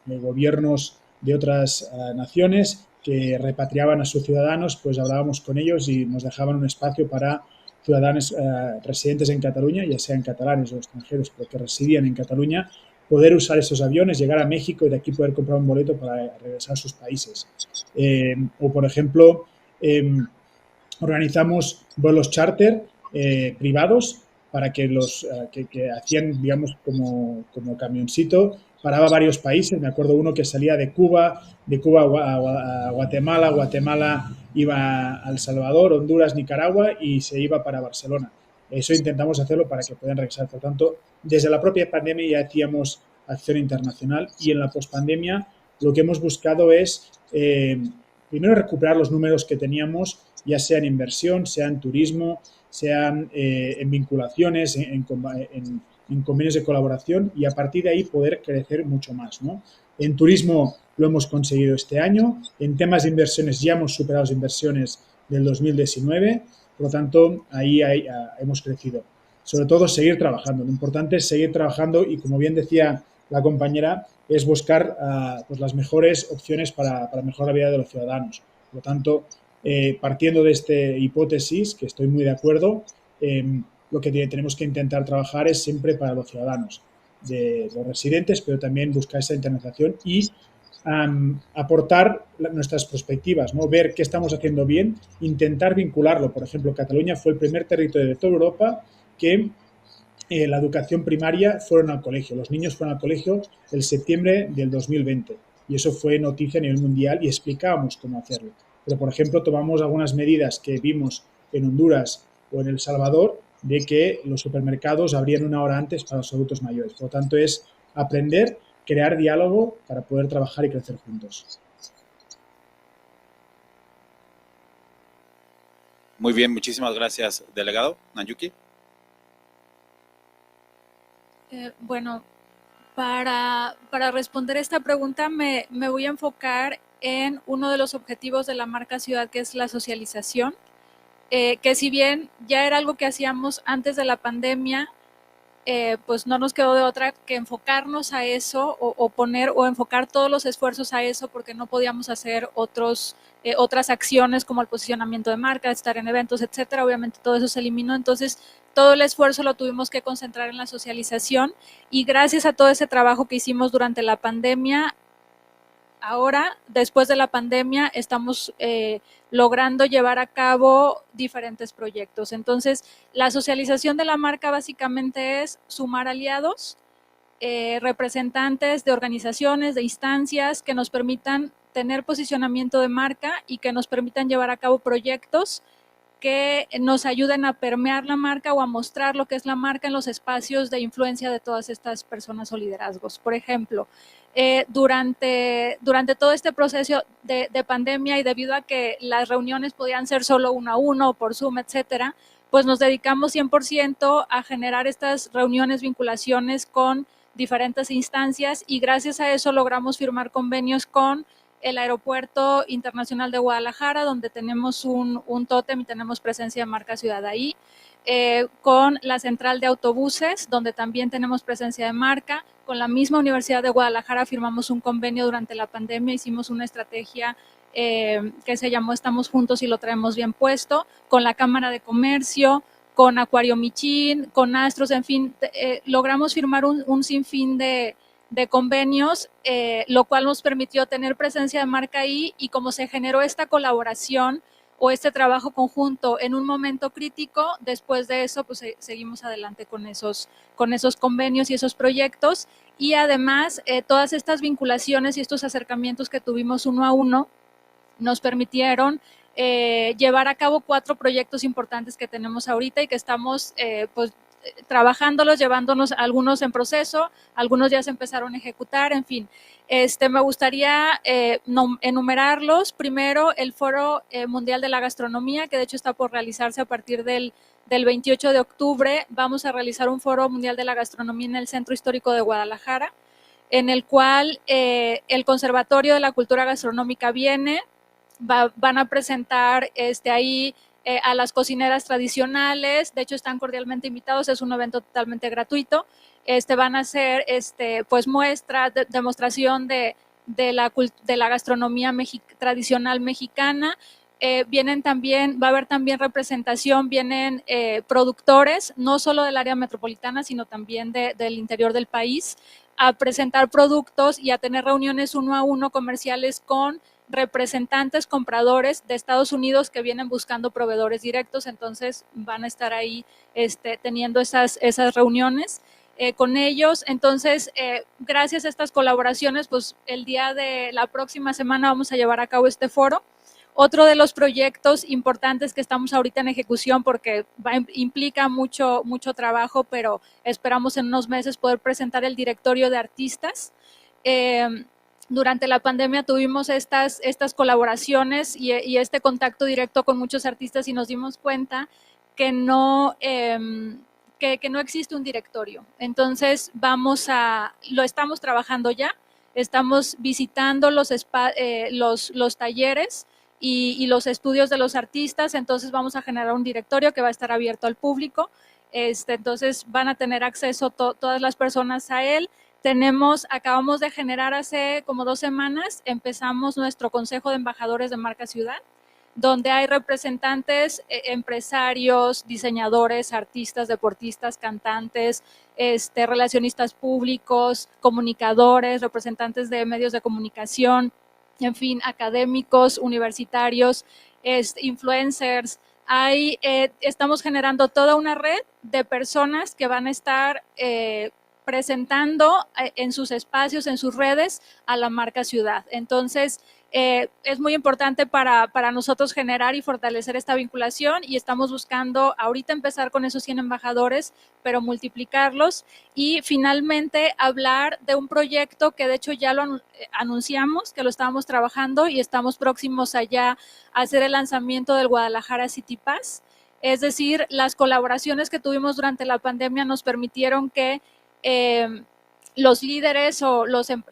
gobiernos de otras naciones que repatriaban a sus ciudadanos, pues hablábamos con ellos y nos dejaban un espacio para ciudadanos residentes en Cataluña, ya sean catalanes o extranjeros, pero que residían en Cataluña, poder usar esos aviones, llegar a México y de aquí poder comprar un boleto para regresar a sus países. O, por ejemplo, organizamos vuelos charter privados para que los que hacían, digamos, como camioncito, paraba varios países. Me acuerdo uno que salía de Cuba a Guatemala, Guatemala iba a El Salvador, Honduras, Nicaragua y se iba para Barcelona. Eso intentamos hacerlo para que puedan regresar. Por tanto, desde la propia pandemia ya hacíamos acción internacional y en la pospandemia lo que hemos buscado es primero recuperar los números que teníamos, ya sea en inversión, sea en turismo, sean en vinculaciones, en convenios de colaboración y a partir de ahí poder crecer mucho más, ¿no? En turismo lo hemos conseguido este año, en temas de inversiones ya hemos superado las inversiones del 2019, por lo tanto ahí hemos crecido. Sobre todo seguir trabajando, lo importante es seguir trabajando y como bien decía la compañera, es buscar pues las mejores opciones para mejorar la vida de los ciudadanos. Por lo tanto, partiendo de esta hipótesis, que estoy muy de acuerdo, lo que tenemos que intentar trabajar es siempre para los ciudadanos, de los residentes, pero también buscar esa internacionalización y aportar nuestras perspectivas, ¿no? Ver qué estamos haciendo bien, intentar vincularlo. Por ejemplo, Cataluña fue el primer territorio de toda Europa que la educación primaria fueron al colegio. Los niños fueron al colegio el septiembre del 2020 y eso fue noticia a nivel mundial y explicábamos cómo hacerlo. Pero, por ejemplo, tomamos algunas medidas que vimos en Honduras o en El Salvador de que los supermercados abrían una hora antes para los adultos mayores. Por lo tanto, es aprender, crear diálogo para poder trabajar y crecer juntos. Muy bien, muchísimas gracias, delegado. Nanyuki. Bueno, para responder esta pregunta me voy a enfocar en uno de los objetivos de la marca ciudad, que es la socialización, que si bien ya era algo que hacíamos antes de la pandemia, pues no nos quedó de otra que enfocarnos a eso o enfocar todos los esfuerzos a eso, porque no podíamos hacer otras acciones como el posicionamiento de marca, estar en eventos, etcétera. Obviamente todo eso se eliminó, entonces todo el esfuerzo lo tuvimos que concentrar en la socialización y gracias a todo ese trabajo que hicimos durante la pandemia, ahora, después de la pandemia, estamos logrando llevar a cabo diferentes proyectos. Entonces, la socialización de la marca básicamente es sumar aliados, representantes de organizaciones, de instancias que nos permitan tener posicionamiento de marca y que nos permitan llevar a cabo proyectos que nos ayuden a permear la marca o a mostrar lo que es la marca en los espacios de influencia de todas estas personas o liderazgos. Por ejemplo, durante todo este proceso de pandemia y debido a que las reuniones podían ser solo uno a uno, por Zoom, etcétera, pues nos dedicamos 100% a generar estas reuniones, vinculaciones con diferentes instancias y gracias a eso logramos firmar convenios con el Aeropuerto Internacional de Guadalajara, donde tenemos un tótem y tenemos presencia de marca ciudad ahí, con la central de autobuses, donde también tenemos presencia de marca, con la misma Universidad de Guadalajara firmamos un convenio durante la pandemia, hicimos una estrategia que se llamó Estamos Juntos y lo traemos bien puesto, con la Cámara de Comercio, con Acuario Michin, con Astros, en fin, logramos firmar un sinfín de convenios, lo cual nos permitió tener presencia de marca ahí y como se generó esta colaboración o este trabajo conjunto en un momento crítico, después de eso pues seguimos adelante con esos convenios y esos proyectos y además todas estas vinculaciones y estos acercamientos que tuvimos uno a uno nos permitieron llevar a cabo 4 proyectos importantes que tenemos ahorita y que estamos pues trabajándolos, llevándonos algunos en proceso, algunos ya se empezaron a ejecutar, en fin. Me gustaría enumerarlos. Primero, el Foro Mundial de la Gastronomía, que de hecho está por realizarse a partir del 28 de octubre. Vamos a realizar un Foro Mundial de la Gastronomía en el Centro Histórico de Guadalajara, en el cual el Conservatorio de la Cultura Gastronómica viene, van a presentar ahí a las cocineras tradicionales, de hecho están cordialmente invitados, es un evento totalmente gratuito, van a hacer pues muestras, demostración de la gastronomía tradicional mexicana, vienen también, va a haber también representación, vienen productores, no solo del área metropolitana, sino también del interior del país, a presentar productos y a tener reuniones uno a uno comerciales con representantes, compradores de Estados Unidos que vienen buscando proveedores directos, entonces van a estar ahí teniendo esas reuniones con ellos. Entonces, gracias a estas colaboraciones, pues el día de la próxima semana vamos a llevar a cabo este foro. Otro de los proyectos importantes que estamos ahorita en ejecución, porque implica mucho trabajo, pero esperamos en unos meses poder presentar el directorio de artistas. Durante la pandemia tuvimos estas colaboraciones y este contacto directo con muchos artistas y nos dimos cuenta que no existe un directorio. Entonces lo estamos trabajando ya, estamos visitando los talleres y los estudios de los artistas, entonces vamos a generar un directorio que va a estar abierto al público, entonces van a tener acceso todas las personas a él. Acabamos de generar hace como 2 semanas, empezamos nuestro Consejo de Embajadores de Marca Ciudad, donde hay representantes, empresarios, diseñadores, artistas, deportistas, cantantes, relacionistas públicos, comunicadores, representantes de medios de comunicación, en fin, académicos, universitarios, influencers, estamos generando toda una red de personas que van a estar presentando en sus espacios, en sus redes, a la marca ciudad. Entonces, es muy importante para nosotros generar y fortalecer esta vinculación y estamos buscando ahorita empezar con esos 100 embajadores, pero multiplicarlos y finalmente hablar de un proyecto que de hecho ya lo anunciamos, que lo estábamos trabajando y estamos próximos allá a hacer el lanzamiento del Guadalajara City Pass. Es decir, las colaboraciones que tuvimos durante la pandemia nos permitieron que los líderes o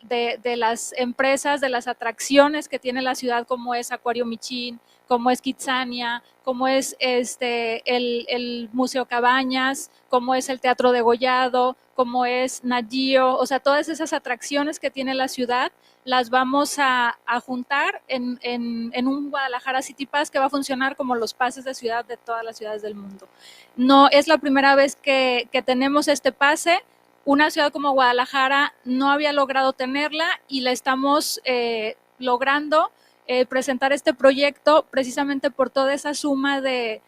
de las empresas, de las atracciones que tiene la ciudad, como es Acuario Michin, como es Kitsania, como es el Museo Cabañas, como es el Teatro Degollado, como es Nat Geo, o sea, todas esas atracciones que tiene la ciudad las vamos a juntar en un Guadalajara City Pass que va a funcionar como los pases de ciudad de todas las ciudades del mundo. No es la primera vez que tenemos este pase. Una ciudad como Guadalajara no había logrado tenerla y la estamos logrando presentar este proyecto precisamente por toda esa suma de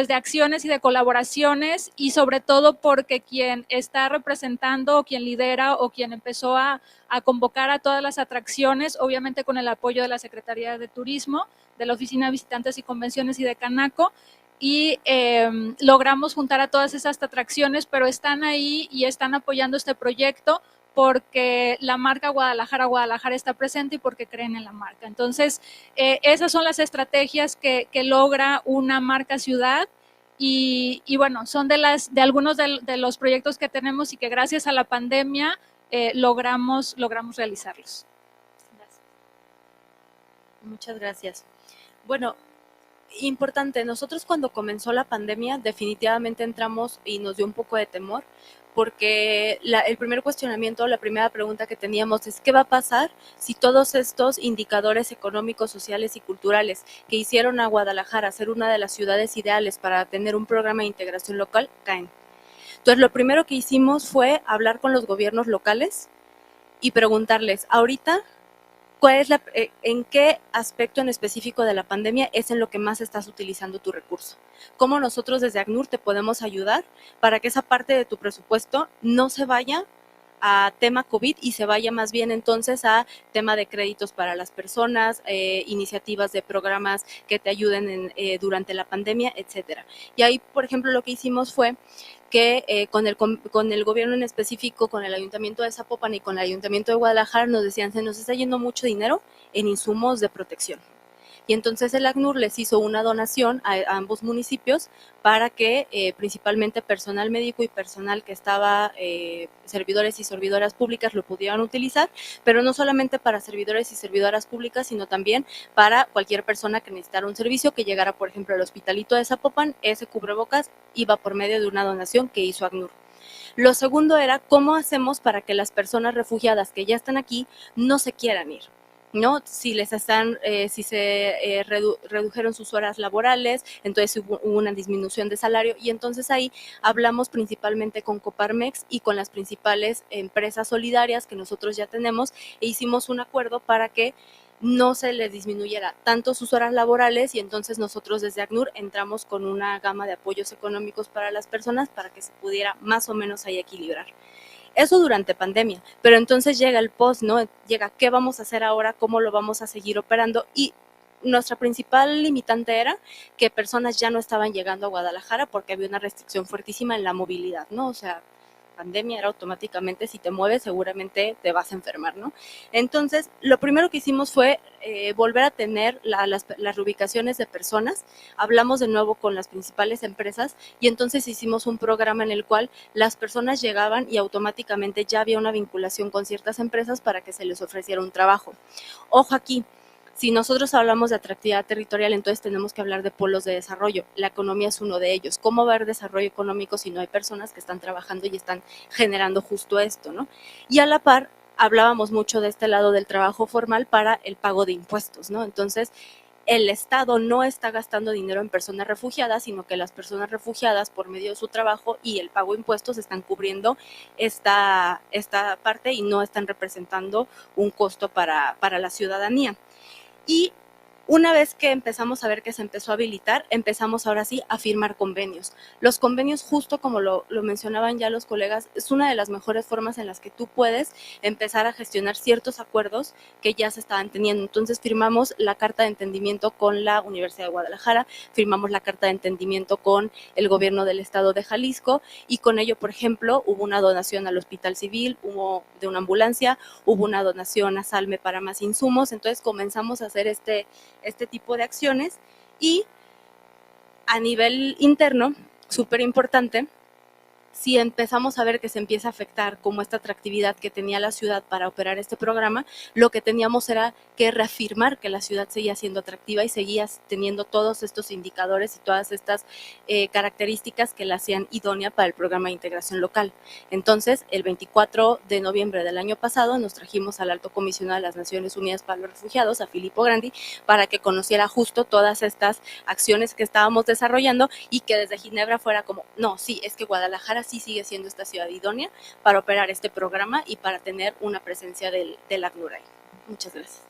acciones y de colaboraciones y sobre todo porque quien está representando o quien lidera o quien empezó a convocar a todas las atracciones, obviamente con el apoyo de la Secretaría de Turismo, de la Oficina de Visitantes y Convenciones y de Canaco, y logramos juntar a todas esas atracciones, pero están ahí y están apoyando este proyecto porque la marca Guadalajara está presente y porque creen en la marca. Entonces, esas son las estrategias que logra una marca ciudad y bueno, son de algunos de los proyectos que tenemos y que gracias a la pandemia logramos realizarlos. Gracias. Muchas gracias. Bueno, importante, nosotros cuando comenzó la pandemia definitivamente entramos y nos dio un poco de temor porque el primer cuestionamiento, la primera pregunta que teníamos es ¿qué va a pasar si todos estos indicadores económicos, sociales y culturales que hicieron a Guadalajara ser una de las ciudades ideales para tener un programa de integración local caen? Entonces lo primero que hicimos fue hablar con los gobiernos locales y preguntarles, ahorita, ¿en qué aspecto en específico de la pandemia es en lo que más estás utilizando tu recurso? ¿Cómo nosotros desde ACNUR te podemos ayudar para que esa parte de tu presupuesto no se vaya a tema COVID y se vaya más bien entonces a tema de créditos para las personas, iniciativas de programas que te ayuden durante la pandemia, etcétera? Y ahí, por ejemplo, lo que hicimos fue que con el gobierno en específico, con el Ayuntamiento de Zapopan y con el Ayuntamiento de Guadalajara, nos decían, se nos está yendo mucho dinero en insumos de protección. Y entonces el ACNUR les hizo una donación a ambos municipios para que principalmente personal médico y personal que estaba, servidores y servidoras públicas lo pudieran utilizar, pero no solamente para servidores y servidoras públicas, sino también para cualquier persona que necesitara un servicio, que llegara, por ejemplo, al Hospitalito de Zapopan, ese cubrebocas iba por medio de una donación que hizo ACNUR. Lo segundo era cómo hacemos para que las personas refugiadas que ya están aquí no se quieran ir, ¿no? Si se redujeron sus horas laborales, entonces hubo una disminución de salario y entonces ahí hablamos principalmente con Coparmex y con las principales empresas solidarias que nosotros ya tenemos e hicimos un acuerdo para que no se les disminuyera tanto sus horas laborales y entonces nosotros desde ACNUR entramos con una gama de apoyos económicos para las personas para que se pudiera más o menos ahí equilibrar. Eso durante pandemia, pero entonces llega el post, ¿no? Llega, ¿qué vamos a hacer ahora? ¿Cómo lo vamos a seguir operando? Y nuestra principal limitante era que personas ya no estaban llegando a Guadalajara porque había una restricción fuertísima en la movilidad, ¿no? O sea, pandemia era automáticamente, si te mueves seguramente te vas a enfermar, ¿no? Entonces, lo primero que hicimos fue volver a tener las reubicaciones de personas, hablamos de nuevo con las principales empresas y entonces hicimos un programa en el cual las personas llegaban y automáticamente ya había una vinculación con ciertas empresas para que se les ofreciera un trabajo. Ojo aquí, si nosotros hablamos de atractividad territorial, entonces tenemos que hablar de polos de desarrollo. La economía es uno de ellos. ¿Cómo va a haber desarrollo económico si no hay personas que están trabajando y están generando justo esto, ¿no? Y a la par, hablábamos mucho de este lado del trabajo formal para el pago de impuestos, ¿no? Entonces, el Estado no está gastando dinero en personas refugiadas, sino que las personas refugiadas, por medio de su trabajo y el pago de impuestos, están cubriendo esta parte y no están representando un costo para la ciudadanía. Y Una vez que empezamos a ver que se empezó a habilitar, empezamos ahora sí a firmar convenios. Los convenios, justo como lo mencionaban ya los colegas, es una de las mejores formas en las que tú puedes empezar a gestionar ciertos acuerdos que ya se estaban teniendo. Entonces firmamos la carta de entendimiento con la Universidad de Guadalajara, firmamos la carta de entendimiento con el gobierno del estado de Jalisco, y con ello, por ejemplo, hubo una donación al Hospital Civil, hubo de una ambulancia, hubo una donación a Salme para más insumos. Entonces comenzamos a hacer este tipo de acciones, y a nivel interno, súper importante, si empezamos a ver que se empieza a afectar como esta atractividad que tenía la ciudad para operar este programa, lo que teníamos era que reafirmar que la ciudad seguía siendo atractiva y seguía teniendo todos estos indicadores y todas estas características que la hacían idónea para el programa de integración local. Entonces, el 24 de noviembre del año pasado nos trajimos al Alto Comisionado de las Naciones Unidas para los Refugiados, a Filippo Grandi, para que conociera justo todas estas acciones que estábamos desarrollando, y que desde Ginebra fuera como, no, sí, es que Guadalajara sí sigue siendo esta ciudad idónea para operar este programa y para tener una presencia del ACNUR ahí. Muchas gracias.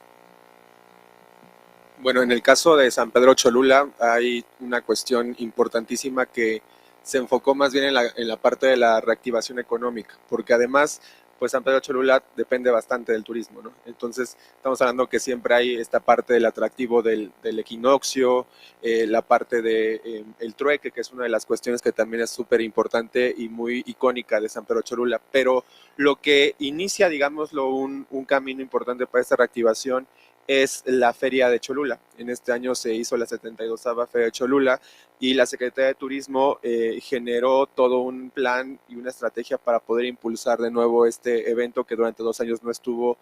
Bueno, en el caso de San Pedro Cholula hay una cuestión importantísima que se enfocó más bien en la parte de la reactivación económica, porque además, pues San Pedro Cholula depende bastante del turismo, ¿no? Entonces, estamos hablando que siempre hay esta parte del atractivo del equinoccio, la parte de el trueque, que es una de las cuestiones que también es súper importante y muy icónica de San Pedro Cholula. Pero lo que inicia, digámoslo, un camino importante para esta reactivación es la Feria de Cholula. En este año se hizo la 72ª Feria de Cholula, y la Secretaría de Turismo generó todo un plan y una estrategia para poder impulsar de nuevo este evento que durante 2 años no estuvo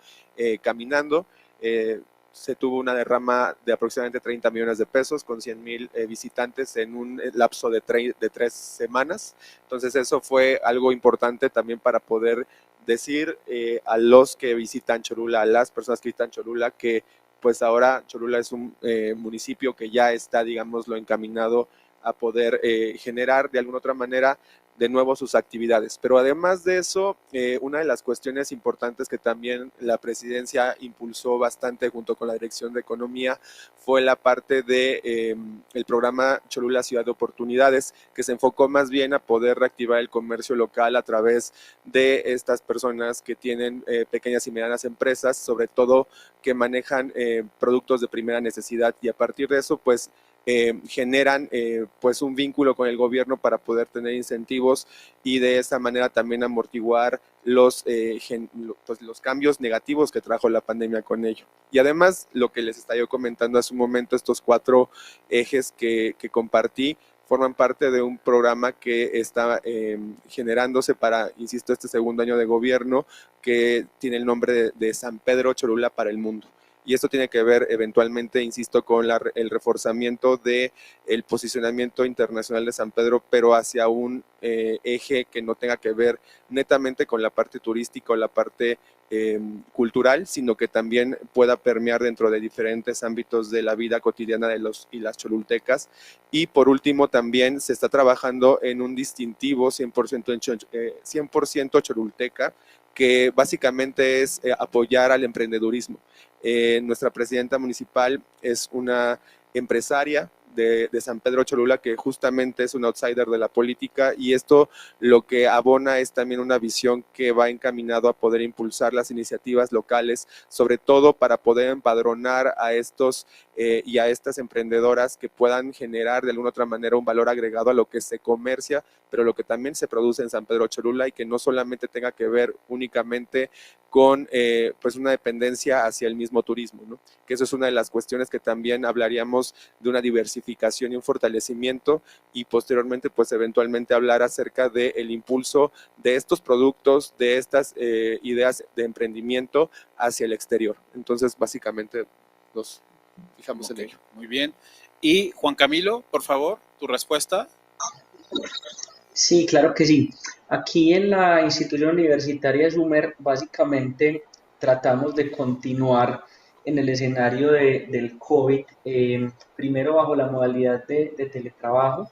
caminando. Se tuvo una derrama de aproximadamente 30 millones de pesos con 100,000 visitantes en un lapso de 3 semanas. Entonces eso fue algo importante también para poder decir a los que visitan Cholula, a las personas que visitan Cholula, que pues ahora Cholula es un municipio que ya está, digámoslo, encaminado a poder generar de alguna otra manera de nuevo sus actividades. Pero además de eso, una de las cuestiones importantes que también la presidencia impulsó bastante junto con la Dirección de Economía fue la parte de el programa Cholula Ciudad de Oportunidades, que se enfocó más bien a poder reactivar el comercio local a través de estas personas que tienen pequeñas y medianas empresas, sobre todo que manejan productos de primera necesidad, y a partir de eso, pues generan pues un vínculo con el gobierno para poder tener incentivos y de esa manera también amortiguar los cambios negativos que trajo la pandemia con ello. Y además, lo que les estaba yo comentando hace un momento, estos 4 ejes que compartí, forman parte de un programa que está generándose para, insisto, este segundo año de gobierno, que tiene el nombre de San Pedro Cholula para el mundo. Y esto tiene que ver eventualmente, insisto, con el reforzamiento del posicionamiento internacional de San Pedro, pero hacia un eje que no tenga que ver netamente con la parte turística o la parte cultural, sino que también pueda permear dentro de diferentes ámbitos de la vida cotidiana de los y las cholultecas. Y por último, también se está trabajando en un distintivo 100% cholulteca, que básicamente es apoyar al emprendedurismo. Nuestra presidenta municipal es una empresaria de San Pedro Cholula, que justamente es un outsider de la política, y esto lo que abona es también una visión que va encaminado a poder impulsar las iniciativas locales, sobre todo para poder empadronar a estos y a estas emprendedoras que puedan generar de alguna otra manera un valor agregado a lo que se comercia, pero lo que también se produce en San Pedro Cholula, y que no solamente tenga que ver únicamente con pues una dependencia hacia el mismo turismo, ¿no? Que eso es una de las cuestiones que también hablaríamos de una diversificación y un fortalecimiento, y posteriormente pues eventualmente hablar acerca del impulso de estos productos, de estas ideas de emprendimiento hacia el exterior. Entonces básicamente nos fijamos en ello. Muy bien. Y Juan Camilo, por favor, tu respuesta. Sí, claro que sí. Aquí en la institución universitaria SUMER básicamente tratamos de continuar en el escenario del COVID, primero bajo la modalidad de teletrabajo.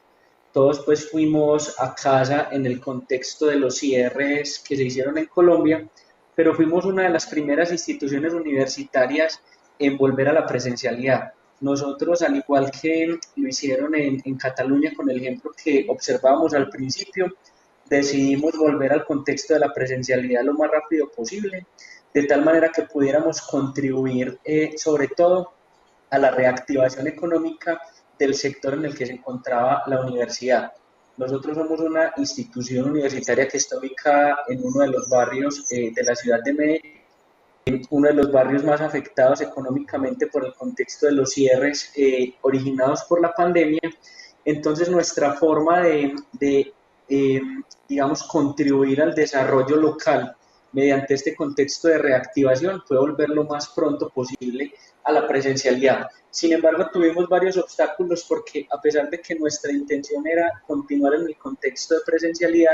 Todos pues fuimos a casa en el contexto de los cierres que se hicieron en Colombia, pero fuimos una de las primeras instituciones universitarias en volver a la presencialidad. Nosotros, al igual que lo hicieron en Cataluña con el ejemplo que observábamos al principio, decidimos volver al contexto de la presencialidad lo más rápido posible, de tal manera que pudiéramos contribuir sobre todo a la reactivación económica del sector en el que se encontraba la universidad. Nosotros somos una institución universitaria que está ubicada en uno de los barrios de la ciudad de Medellín, uno de los barrios más afectados económicamente por el contexto de los cierres originados por la pandemia. Entonces, nuestra forma de digamos, contribuir al desarrollo local mediante este contexto de reactivación fue volver lo más pronto posible a la presencialidad. Sin embargo, tuvimos varios obstáculos porque a pesar de que nuestra intención era continuar en el contexto de presencialidad,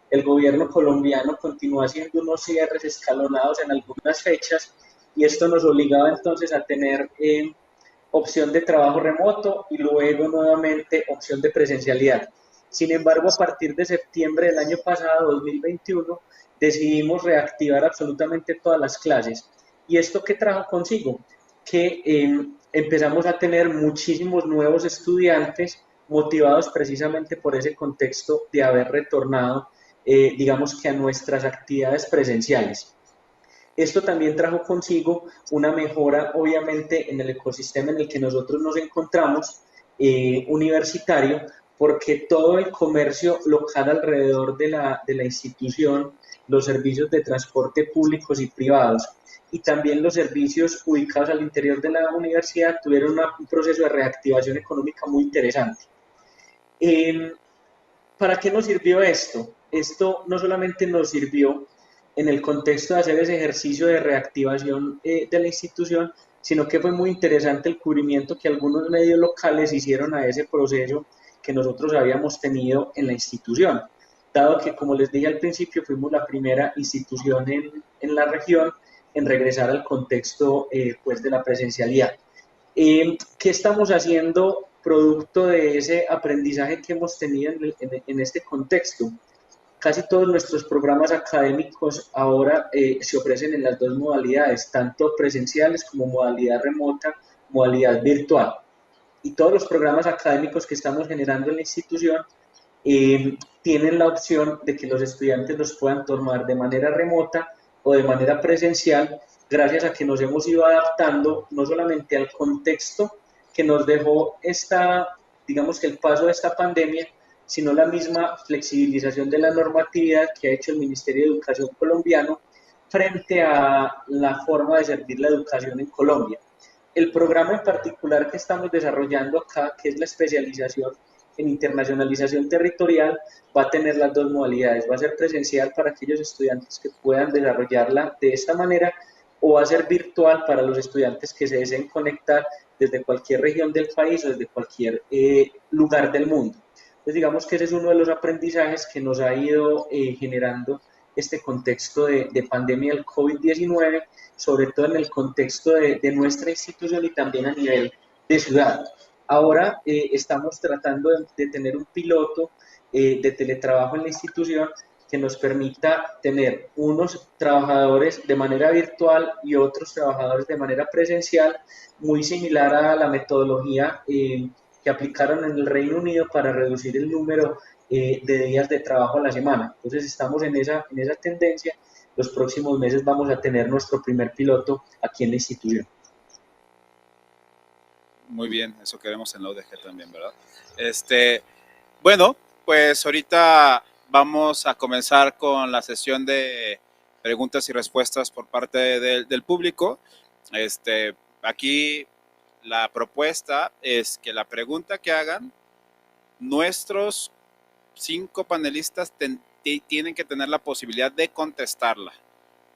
el gobierno colombiano continuó haciendo unos cierres escalonados en algunas fechas y esto nos obligaba entonces a tener opción de trabajo remoto y luego nuevamente opción de presencialidad. Sin embargo, a partir de septiembre del año pasado, 2021, decidimos reactivar absolutamente todas las clases. ¿Y esto qué trajo consigo? Que empezamos a tener muchísimos nuevos estudiantes motivados precisamente por ese contexto de haber retornado, digamos que a nuestras actividades presenciales. Esto también trajo consigo una mejora, obviamente, en el ecosistema en el que nosotros nos encontramos, universitario, porque todo el comercio local alrededor de la institución, los servicios de transporte públicos y privados, y también los servicios ubicados al interior de la universidad tuvieron un proceso de reactivación económica muy interesante. ¿Para qué nos sirvió esto? Esto no solamente nos sirvió en el contexto de hacer ese ejercicio de reactivación de la institución, sino que fue muy interesante el cubrimiento que algunos medios locales hicieron a ese proceso que nosotros habíamos tenido en la institución, dado que, como les dije al principio, fuimos la primera institución en la región en regresar al contexto pues de la presencialidad. ¿Qué estamos haciendo producto de ese aprendizaje que hemos tenido en este contexto? Casi todos nuestros programas académicos ahora se ofrecen en las dos modalidades, tanto presenciales como modalidad remota, modalidad virtual. Y todos los programas académicos que estamos generando en la institución tienen la opción de que los estudiantes los puedan tomar de manera remota o de manera presencial, gracias a que nos hemos ido adaptando no solamente al contexto que nos dejó digamos que el paso de esta pandemia, sino la misma flexibilización de la normatividad que ha hecho el Ministerio de Educación colombiano frente a la forma de servir la educación en Colombia. El programa en particular que estamos desarrollando acá, que es la especialización en internacionalización territorial, va a tener las dos modalidades. Va a ser presencial para aquellos estudiantes que puedan desarrollarla de esta manera, o va a ser virtual para los estudiantes que se deseen conectar desde cualquier región del país o desde cualquier lugar del mundo. Entonces, digamos que ese es uno de los aprendizajes que nos ha ido generando este contexto de pandemia del COVID-19, sobre todo en el contexto de nuestra institución y también a nivel de ciudad. Ahora estamos tratando de tener un piloto de teletrabajo en la institución que nos permita tener unos trabajadores de manera virtual y otros trabajadores de manera presencial, muy similar a la metodología que aplicaron en el Reino Unido para reducir el número de días de trabajo a la semana. Entonces estamos en esa tendencia. Los próximos meses vamos a tener nuestro primer piloto aquí en la institución. Muy bien, eso queremos en la UDG también, ¿verdad? Bueno, pues ahorita vamos a comenzar con la sesión de preguntas y respuestas por parte del público. Aquí la propuesta es que la pregunta que hagan, nuestros 5 panelistas tienen que tener la posibilidad de contestarla,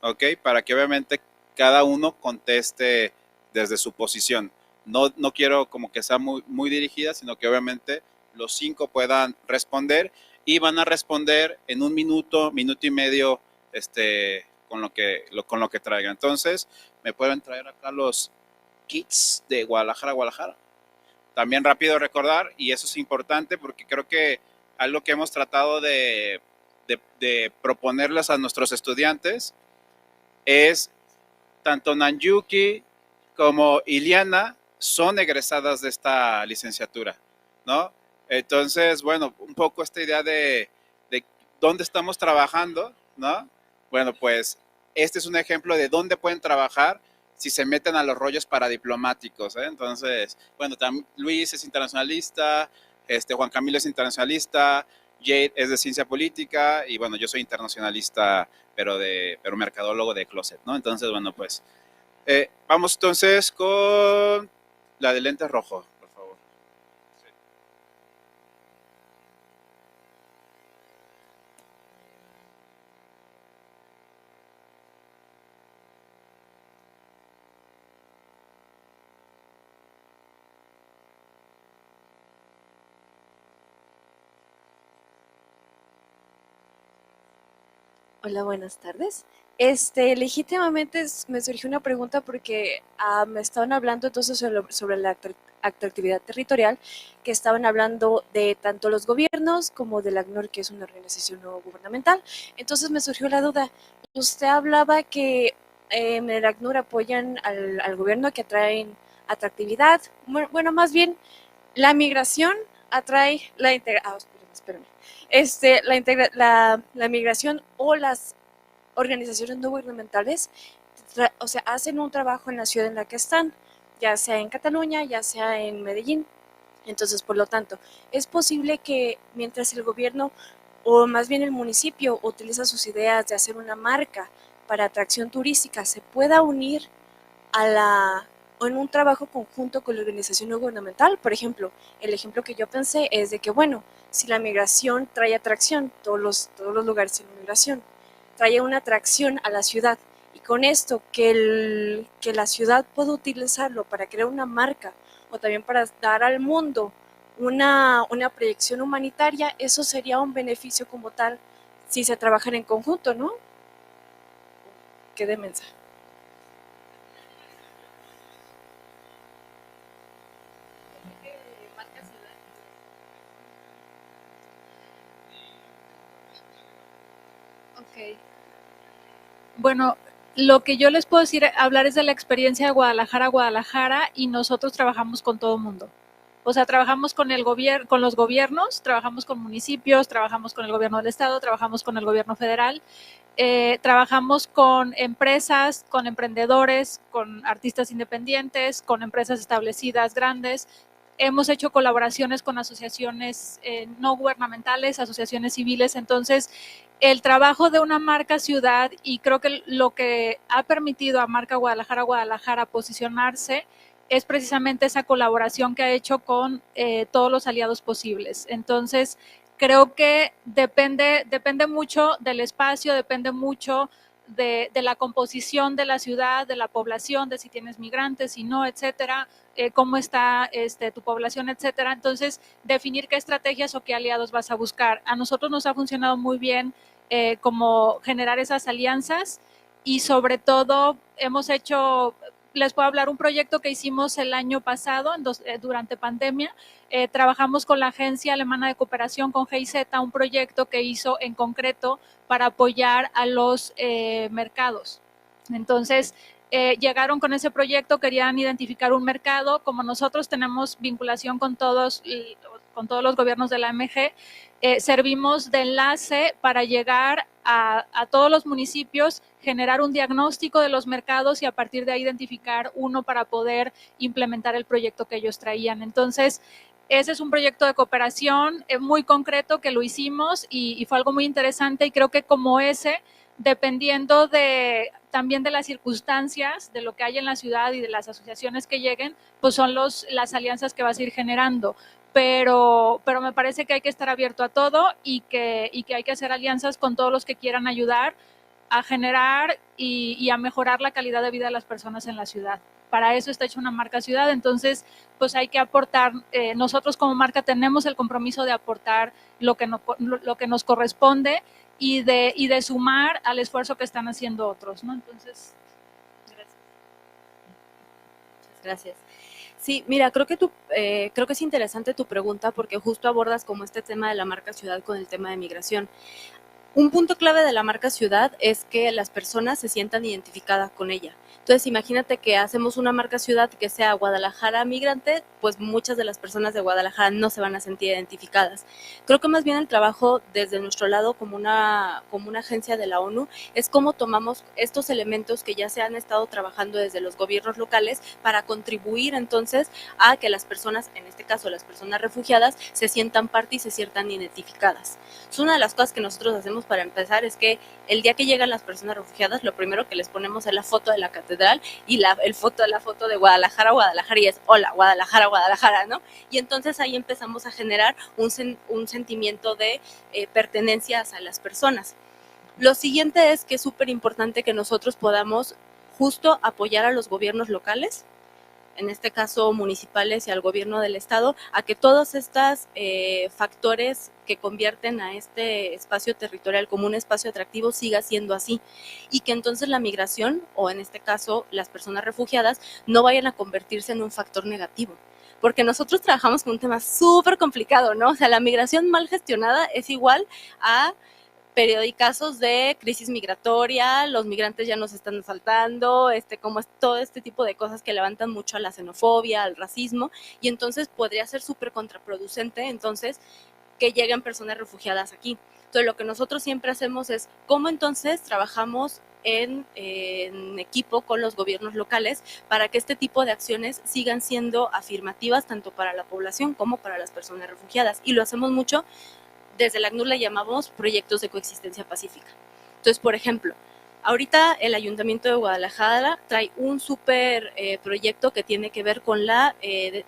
¿ok? Para que obviamente cada uno conteste desde su posición. No quiero como que sea muy dirigida, sino que obviamente los 5 puedan responder y van a responder en 1 minuto, minuto y medio, con lo que traigan. Entonces, me pueden traer acá los kits de Guadalajara. También rápido recordar, y eso es importante porque creo que algo que hemos tratado de proponerles a nuestros estudiantes es tanto Nanyuki como Iliana son egresadas de esta licenciatura, ¿no? Entonces, bueno, un poco esta idea de dónde estamos trabajando, ¿no? Bueno, pues este es un ejemplo de dónde pueden trabajar si se meten a los rollos paradiplomáticos, ¿eh? Entonces, bueno, Luis es internacionalista, Juan Camilo es internacionalista, Jade es de ciencia política y bueno, yo soy internacionalista, pero mercadólogo de closet, ¿no? Entonces, bueno, pues vamos entonces con la de lentes rojo, por favor. Sí. Hola, buenas tardes. Legítimamente me surgió una pregunta porque me estaban hablando entonces sobre la atractividad territorial, que estaban hablando de tanto los gobiernos como del ACNUR, que es una organización no gubernamental. Entonces me surgió la duda. Usted hablaba que en el ACNUR apoyan al gobierno, que atraen atractividad. Bueno, más bien la migración atrae la integración. Espérame. La migración o las organizaciones no gubernamentales, o sea, hacen un trabajo en la ciudad en la que están, ya sea en Cataluña, ya sea en Medellín. Entonces, por lo tanto, es posible que mientras el gobierno, o más bien el municipio, utiliza sus ideas de hacer una marca para atracción turística, se pueda unir o en un trabajo conjunto con la organización no gubernamental. Por ejemplo, el ejemplo que yo pensé es de que, bueno, si la migración trae atracción, todos los lugares tienen migración, trae una atracción a la ciudad, y con esto que la ciudad pueda utilizarlo para crear una marca o también para dar al mundo una proyección humanitaria, eso sería un beneficio como tal si se trabajan en conjunto, ¿no? Qué demensa. Ok. Bueno, lo que yo les puedo decir, hablar es de la experiencia de Guadalajara a Guadalajara, y nosotros trabajamos con todo el mundo. O sea, trabajamos con con los gobiernos, trabajamos con municipios, trabajamos con el gobierno del estado, trabajamos con el gobierno federal, trabajamos con empresas, con emprendedores, con artistas independientes, con empresas establecidas grandes. Hemos hecho colaboraciones con asociaciones no gubernamentales, asociaciones civiles. Entonces, el trabajo de una marca ciudad, y creo que lo que ha permitido a Marca Guadalajara posicionarse, es precisamente esa colaboración que ha hecho con todos los aliados posibles. Entonces, creo que depende mucho del espacio, depende mucho de la composición de la ciudad, de la población, de si tienes migrantes, si no, etcétera, cómo está tu población, etcétera. Entonces, definir qué estrategias o qué aliados vas a buscar. A nosotros nos ha funcionado muy bien como generar esas alianzas, y sobre todo hemos hecho, les puedo hablar, un proyecto que hicimos el año pasado durante pandemia. Trabajamos con la Agencia Alemana de Cooperación, con GIZ, un proyecto que hizo en concreto para apoyar a los mercados. Entonces, llegaron con ese proyecto, querían identificar un mercado. Como nosotros tenemos vinculación con todos los gobiernos de la AMG, servimos de enlace para llegar a todos los municipios, generar un diagnóstico de los mercados y a partir de ahí identificar uno para poder implementar el proyecto que ellos traían. Entonces, ese es un proyecto de cooperación muy concreto que lo hicimos, y fue algo muy interesante, y creo que como ese, dependiendo también de las circunstancias, de lo que hay en la ciudad y de las asociaciones que lleguen, pues son las alianzas que vas a ir generando. Pero me parece que hay que estar abierto a todo, y que hay que hacer alianzas con todos los que quieran ayudar a generar y a mejorar la calidad de vida de las personas en la ciudad. Para eso está hecha una marca ciudad. Entonces, pues hay que aportar. Nosotros como marca tenemos el compromiso de aportar lo que nos corresponde, y de sumar al esfuerzo que están haciendo otros, ¿no? Entonces, gracias. Muchas gracias. Sí, mira, creo que es interesante tu pregunta, porque justo abordas como este tema de la marca ciudad con el tema de migración. Un punto clave de la marca ciudad es que las personas se sientan identificadas con ella. Entonces, imagínate que hacemos una marca ciudad que sea Guadalajara migrante, pues muchas de las personas de Guadalajara no se van a sentir identificadas. Creo que más bien el trabajo desde nuestro lado como una agencia de la ONU es cómo tomamos estos elementos que ya se han estado trabajando desde los gobiernos locales para contribuir entonces a que las personas, en este caso las personas refugiadas, se sientan parte y se sientan identificadas. Es una de las cosas que nosotros hacemos para empezar es que el día que llegan las personas refugiadas, lo primero que les ponemos es la foto de la catedral y la foto de Guadalajara, y es hola, Guadalajara, Guadalajara, ¿no? Y entonces ahí empezamos a generar un sentimiento de pertenencia a las personas. Lo siguiente es que es súper importante que nosotros podamos justo apoyar a los gobiernos locales, en este caso municipales y al gobierno del estado, a que todos estos factores que convierten a este espacio territorial como un espacio atractivo siga siendo así y que entonces la migración, o en este caso las personas refugiadas, no vayan a convertirse en un factor negativo. Porque nosotros trabajamos con un tema súper complicado, ¿no? O sea, la migración mal gestionada es igual a periodicazos de crisis migratoria, los migrantes ya nos están asaltando, como es todo este tipo de cosas que levantan mucho a la xenofobia, al racismo, y entonces podría ser súper contraproducente, entonces, que lleguen personas refugiadas aquí. Entonces, lo que nosotros siempre hacemos es cómo entonces trabajamos en equipo con los gobiernos locales para que este tipo de acciones sigan siendo afirmativas tanto para la población como para las personas refugiadas. Y lo hacemos mucho. Desde la ACNUR le llamamos proyectos de coexistencia pacífica. Entonces, por ejemplo, ahorita el Ayuntamiento de Guadalajara trae un súper proyecto que tiene que ver con el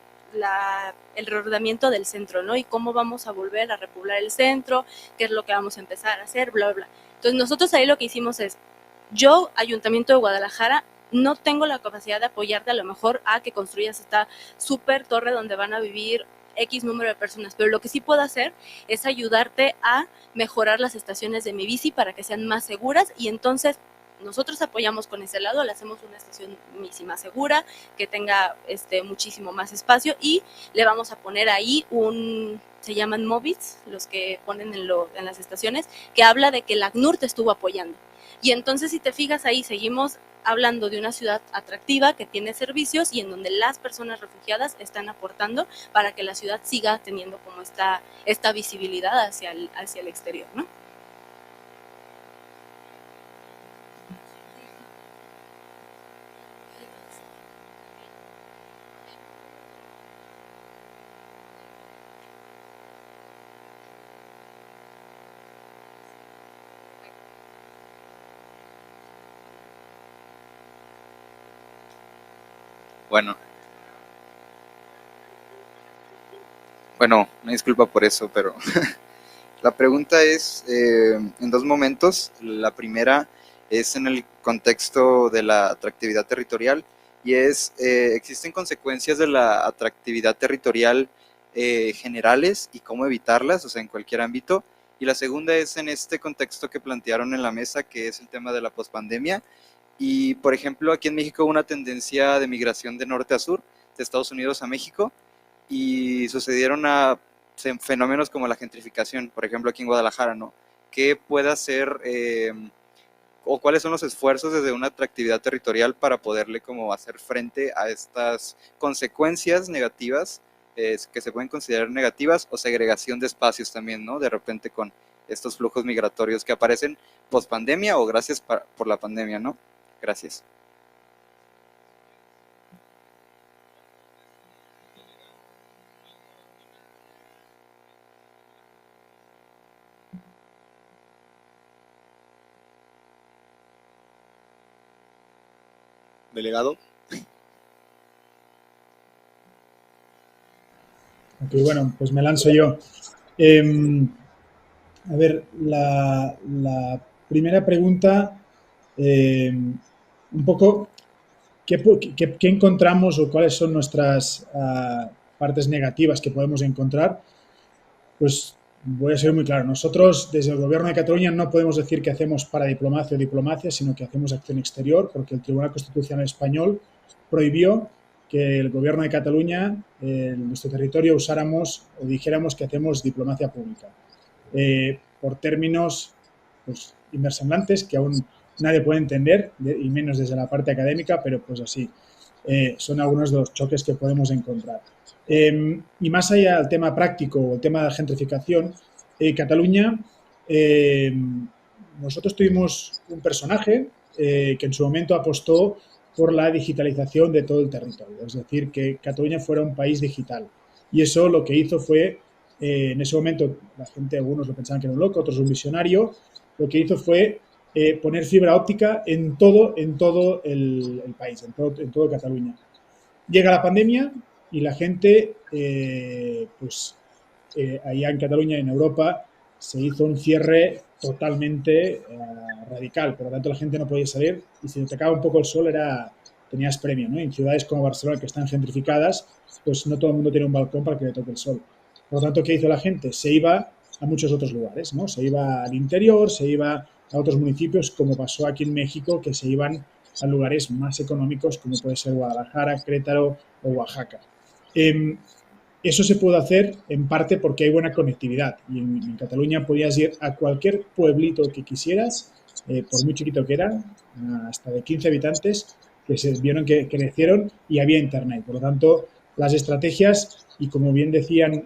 reordenamiento del centro, ¿no? Y cómo vamos a volver a repoblar el centro, qué es lo que vamos a empezar a hacer, bla, bla. Entonces, nosotros ahí lo que hicimos es, yo, Ayuntamiento de Guadalajara, no tengo la capacidad de apoyarte a lo mejor a que construyas esta súper torre donde van a vivir X número de personas, pero lo que sí puedo hacer es ayudarte a mejorar las estaciones de mi bici para que sean más seguras y entonces nosotros apoyamos con ese lado, le hacemos una estación bici más segura, que tenga muchísimo más espacio y le vamos a poner ahí se llaman mobits, los que ponen en las estaciones, que habla de que la ACNUR te estuvo apoyando. Y entonces si te fijas ahí seguimos hablando de una ciudad atractiva que tiene servicios y en donde las personas refugiadas están aportando para que la ciudad siga teniendo como esta visibilidad hacia el exterior, ¿no? Bueno, una disculpa por eso, pero la pregunta es en dos momentos. La primera es en el contexto de la atractividad territorial y ¿existen consecuencias de la atractividad territorial generales y cómo evitarlas, o sea, en cualquier ámbito? Y la segunda es en este contexto que plantearon en la mesa, que es el tema de la pospandemia. Y, por ejemplo, aquí en México hubo una tendencia de migración de norte a sur, de Estados Unidos a México, y sucedieron fenómenos como la gentrificación, por ejemplo, aquí en Guadalajara, ¿no? ¿Qué puede hacer o cuáles son los esfuerzos desde una atractividad territorial para poderle como hacer frente a estas consecuencias negativas que se pueden considerar negativas o segregación de espacios también, ¿no? De repente con estos flujos migratorios que aparecen post pandemia o gracias por la pandemia, ¿no? Gracias. Delegado. Ok, bueno, pues me lanzo yo. A ver, la primera pregunta, un poco, ¿qué encontramos o cuáles son nuestras partes negativas que podemos encontrar? Pues voy a ser muy claro. Nosotros, desde el Gobierno de Cataluña, no podemos decir que hacemos paradiplomacia o diplomacia, sino que hacemos acción exterior, porque el Tribunal Constitucional Español prohibió que el Gobierno de Cataluña, en nuestro territorio, usáramos o dijéramos que hacemos diplomacia pública. Por términos pues, inversemblantes que aún nadie puede entender, y menos desde la parte académica, pero pues así. Son algunos de los choques que podemos encontrar. Y más allá del tema práctico o el tema de la gentrificación, Cataluña, nosotros tuvimos un personaje que en su momento apostó por la digitalización de todo el territorio, es decir, que Cataluña fuera un país digital. Y eso lo que hizo fue, en ese momento, la gente, algunos lo pensaban que era un loco, otros un visionario, lo que hizo fue poner fibra óptica en todo el país, en todo Cataluña. Llega la pandemia y la gente, allá en Cataluña y en Europa, se hizo un cierre totalmente radical. Por lo tanto, la gente no podía salir y si te tocaba un poco el sol tenías premio, ¿no? En ciudades como Barcelona, que están gentrificadas, pues no todo el mundo tiene un balcón para que le toque el sol. Por lo tanto, ¿qué hizo la gente? Se iba a muchos otros lugares, ¿no? Se iba al interior, se iba a otros municipios, como pasó aquí en México, que se iban a lugares más económicos, como puede ser Guadalajara, Querétaro o Oaxaca. Eso se puede hacer en parte porque hay buena conectividad y en Cataluña podías ir a cualquier pueblito que quisieras, por muy chiquito que era, hasta de 15 habitantes, que se vieron que crecieron y había internet. Por lo tanto, las estrategias, y como bien decían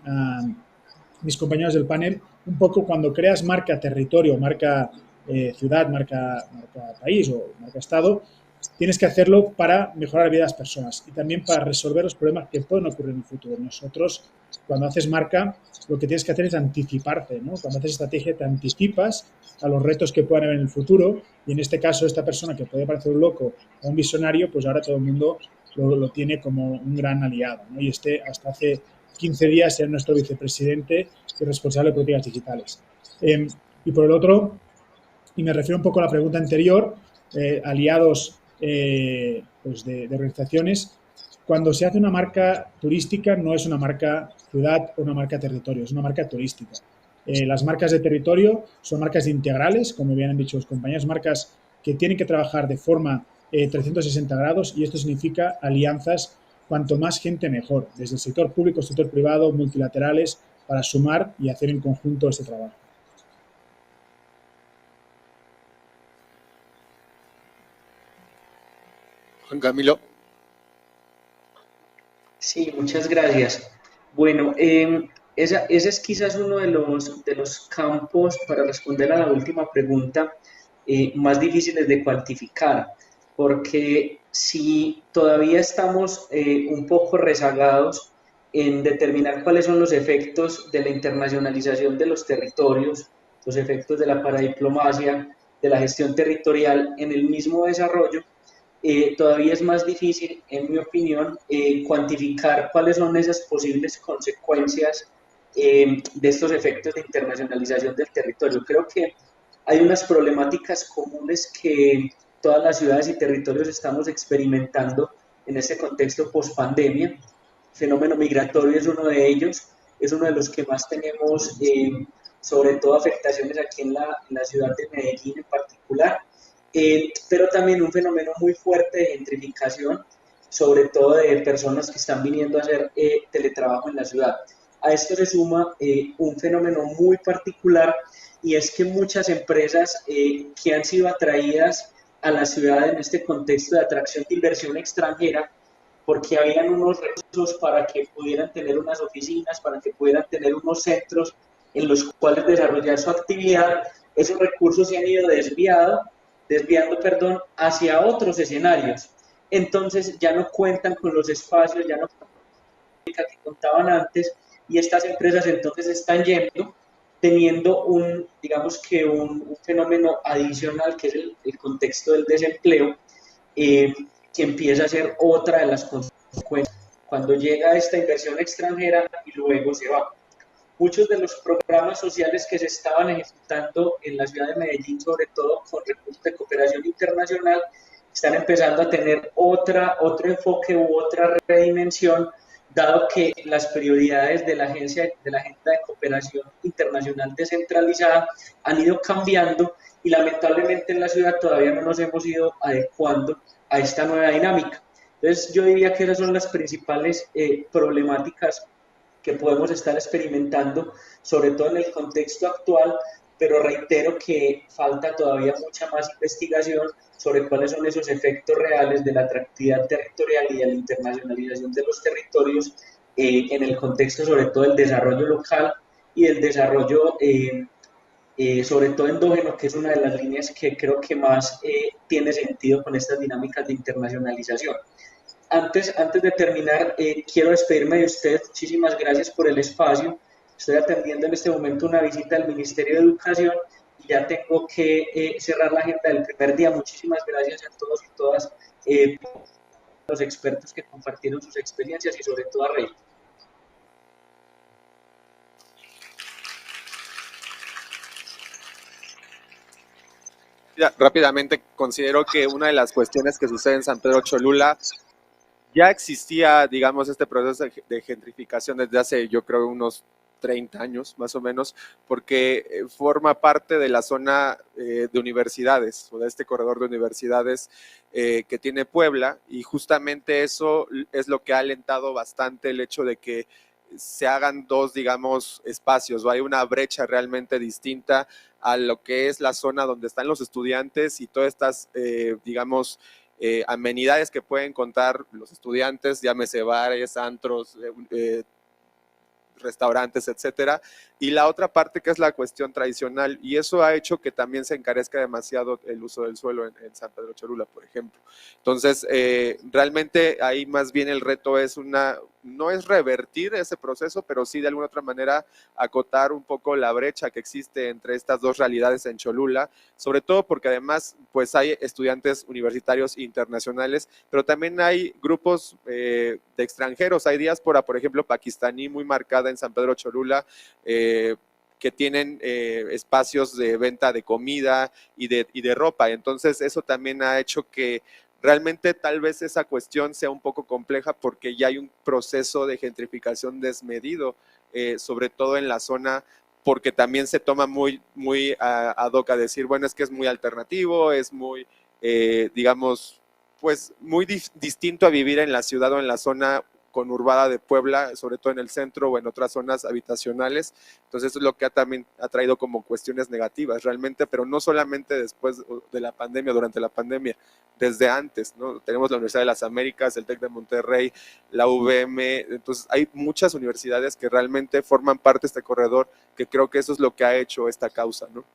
mis compañeros del panel, un poco cuando creas marca territorio, marca ciudad, marca país o marca estado, tienes que hacerlo para mejorar la vida de las personas y también para resolver los problemas que pueden ocurrir en el futuro. Nosotros, cuando haces marca, lo que tienes que hacer es anticiparte, ¿no? Cuando haces estrategia, te anticipas a los retos que puedan haber en el futuro y en este caso, esta persona que puede parecer un loco o un visionario, pues ahora todo el mundo lo tiene como un gran aliado, ¿no? Y hasta hace 15 días era nuestro vicepresidente y responsable de políticas digitales. Y por el otro, y me refiero un poco a la pregunta anterior, aliados pues de organizaciones, cuando se hace una marca turística no es una marca ciudad o una marca territorio, es una marca turística. Las marcas de territorio son marcas integrales, como bien han dicho los compañeros, marcas que tienen que trabajar de forma 360 grados y esto significa alianzas cuanto más gente mejor, desde el sector público, sector privado, multilaterales, para sumar y hacer en conjunto este trabajo. Juan Camilo. Sí, muchas gracias. Bueno, ese es quizás uno de los campos para responder a la última pregunta más difíciles de cuantificar, porque si todavía estamos un poco rezagados en determinar cuáles son los efectos de la internacionalización de los territorios, los efectos de la paradiplomacia, de la gestión territorial en el mismo desarrollo, todavía es más difícil, en mi opinión, cuantificar cuáles son esas posibles consecuencias de estos efectos de internacionalización del territorio. Creo que hay unas problemáticas comunes que todas las ciudades y territorios estamos experimentando en este contexto post-pandemia. El fenómeno migratorio es uno de ellos, es uno de los que más tenemos, sobre todo afectaciones aquí en la ciudad de Medellín en particular. Pero también un fenómeno muy fuerte de gentrificación, sobre todo de personas que están viniendo a hacer teletrabajo en la ciudad. A esto se suma un fenómeno muy particular y es que muchas empresas que han sido atraídas a la ciudad en este contexto de atracción de inversión extranjera, porque habían unos recursos para que pudieran tener unas oficinas, para que pudieran tener unos centros en los cuales desarrollar su actividad, esos recursos se han ido desviando hacia otros escenarios. Entonces ya no cuentan con los espacios, ya no cuentan con la que contaban antes y estas empresas entonces están yendo, teniendo un fenómeno adicional que es el contexto del desempleo, que empieza a ser otra de las consecuencias cuando llega esta inversión extranjera y luego se va. Muchos de los programas sociales que se estaban ejecutando en la ciudad de Medellín, sobre todo con recursos de cooperación internacional, están empezando a tener otro enfoque u otra redimensión, dado que las prioridades de la Agenda de Cooperación Internacional Descentralizada han ido cambiando y lamentablemente en la ciudad todavía no nos hemos ido adecuando a esta nueva dinámica. Entonces yo diría que esas son las principales problemáticas que podemos estar experimentando, sobre todo en el contexto actual, pero reitero que falta todavía mucha más investigación sobre cuáles son esos efectos reales de la atractividad territorial y de la internacionalización de los territorios en el contexto sobre todo del desarrollo local y del desarrollo sobre todo endógeno, que es una de las líneas que creo que más tiene sentido con estas dinámicas de internacionalización. Antes de terminar, quiero despedirme de usted. Muchísimas gracias por el espacio. Estoy atendiendo en este momento una visita al Ministerio de Educación y ya tengo que cerrar la agenda del primer día. Muchísimas gracias a todos y todas los expertos que compartieron sus experiencias y sobre todo a Rey. Ya, rápidamente, considero que una de las cuestiones que sucede en San Pedro Cholula, ya existía, digamos, este proceso de gentrificación desde hace, yo creo, unos 30 años más o menos, porque forma parte de la zona de universidades o de este corredor de universidades que tiene Puebla, y justamente eso es lo que ha alentado bastante el hecho de que se hagan dos, digamos, espacios, o hay una brecha realmente distinta a lo que es la zona donde están los estudiantes y todas estas, digamos, amenidades que pueden contar los estudiantes, llámese bares, antros, restaurantes, etcétera, y la otra parte que es la cuestión tradicional, y eso ha hecho que también se encarezca demasiado el uso del suelo en San Pedro Cholula, por ejemplo. Entonces, realmente ahí más bien el reto es no es revertir ese proceso, pero sí de alguna otra manera acotar un poco la brecha que existe entre estas dos realidades en Cholula, sobre todo porque además pues hay estudiantes universitarios internacionales, pero también hay grupos de extranjeros, hay diáspora, por ejemplo, pakistaní muy marcada en San Pedro Cholula, que tienen espacios de venta de comida y de ropa. Entonces eso también ha hecho que realmente tal vez esa cuestión sea un poco compleja porque ya hay un proceso de gentrificación desmedido, sobre todo en la zona, porque también se toma muy ad hoc a decir, bueno, es que es muy alternativo, es muy, digamos, pues muy distinto a vivir en la ciudad o en la zona conurbada de Puebla, sobre todo en el centro o en otras zonas habitacionales. Entonces eso es lo que también ha traído como cuestiones negativas realmente, pero no solamente después de la pandemia, durante la pandemia, desde antes, ¿no? Tenemos la Universidad de las Américas, el TEC de Monterrey, la UVM, entonces hay muchas universidades que realmente forman parte de este corredor, que creo que eso es lo que ha hecho esta causa, ¿no?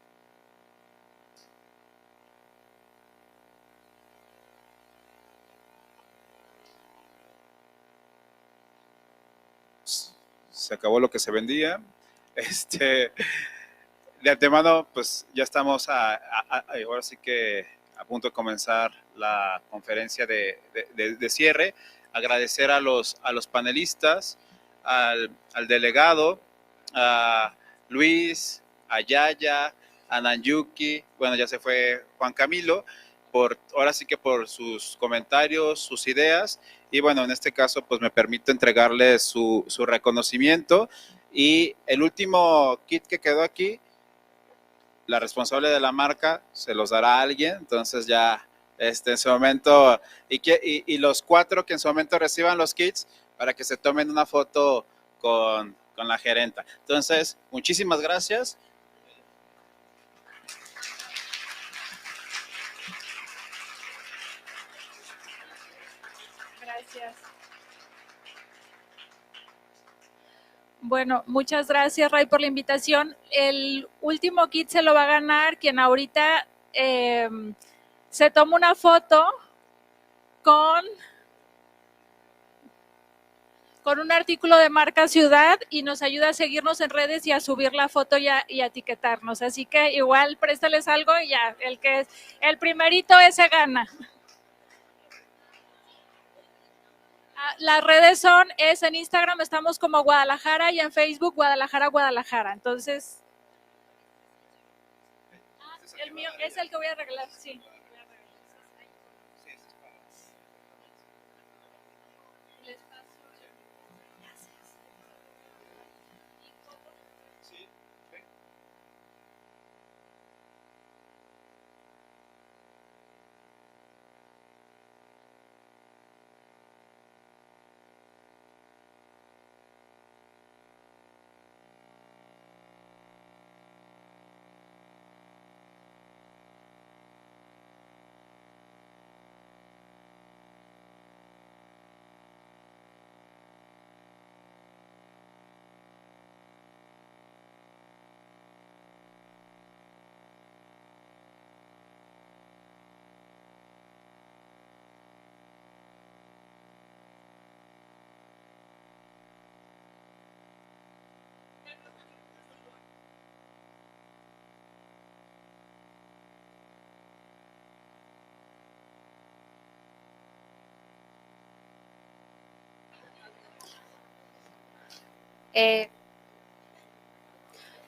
Se acabó lo que se vendía. De antemano, pues ya estamos ahora sí que a punto de comenzar la conferencia de cierre. Agradecer a los panelistas, al delegado, a Luis, a Yaya, a Nanyuki, bueno, ya se fue Juan Camilo, ahora sí que por sus comentarios, sus ideas, y bueno, en este caso pues me permito entregarles su reconocimiento. Y el último kit que quedó aquí, la responsable de la marca se los dará a alguien, entonces ya en su momento, y los 4 que en su momento reciban los kits, para que se tomen una foto con la gerenta. Entonces, muchísimas gracias. Gracias. Bueno, muchas gracias, Ray, por la invitación. El último kit se lo va a ganar quien ahorita se toma una foto con un artículo de marca Ciudad y nos ayuda a seguirnos en redes y a subir la foto y a etiquetarnos. Así que igual préstales algo y ya, el primerito ese gana. Las redes es en Instagram estamos como Guadalajara y en Facebook Guadalajara. Entonces, el mío es el que voy a arreglar, sí.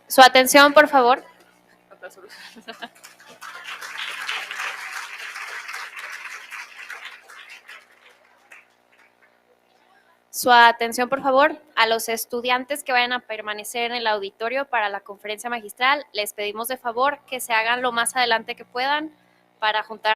Su atención, por favor. Su atención, por favor. A los estudiantes que vayan a permanecer en el auditorio para la conferencia magistral, les pedimos de favor que se hagan lo más adelante que puedan para juntar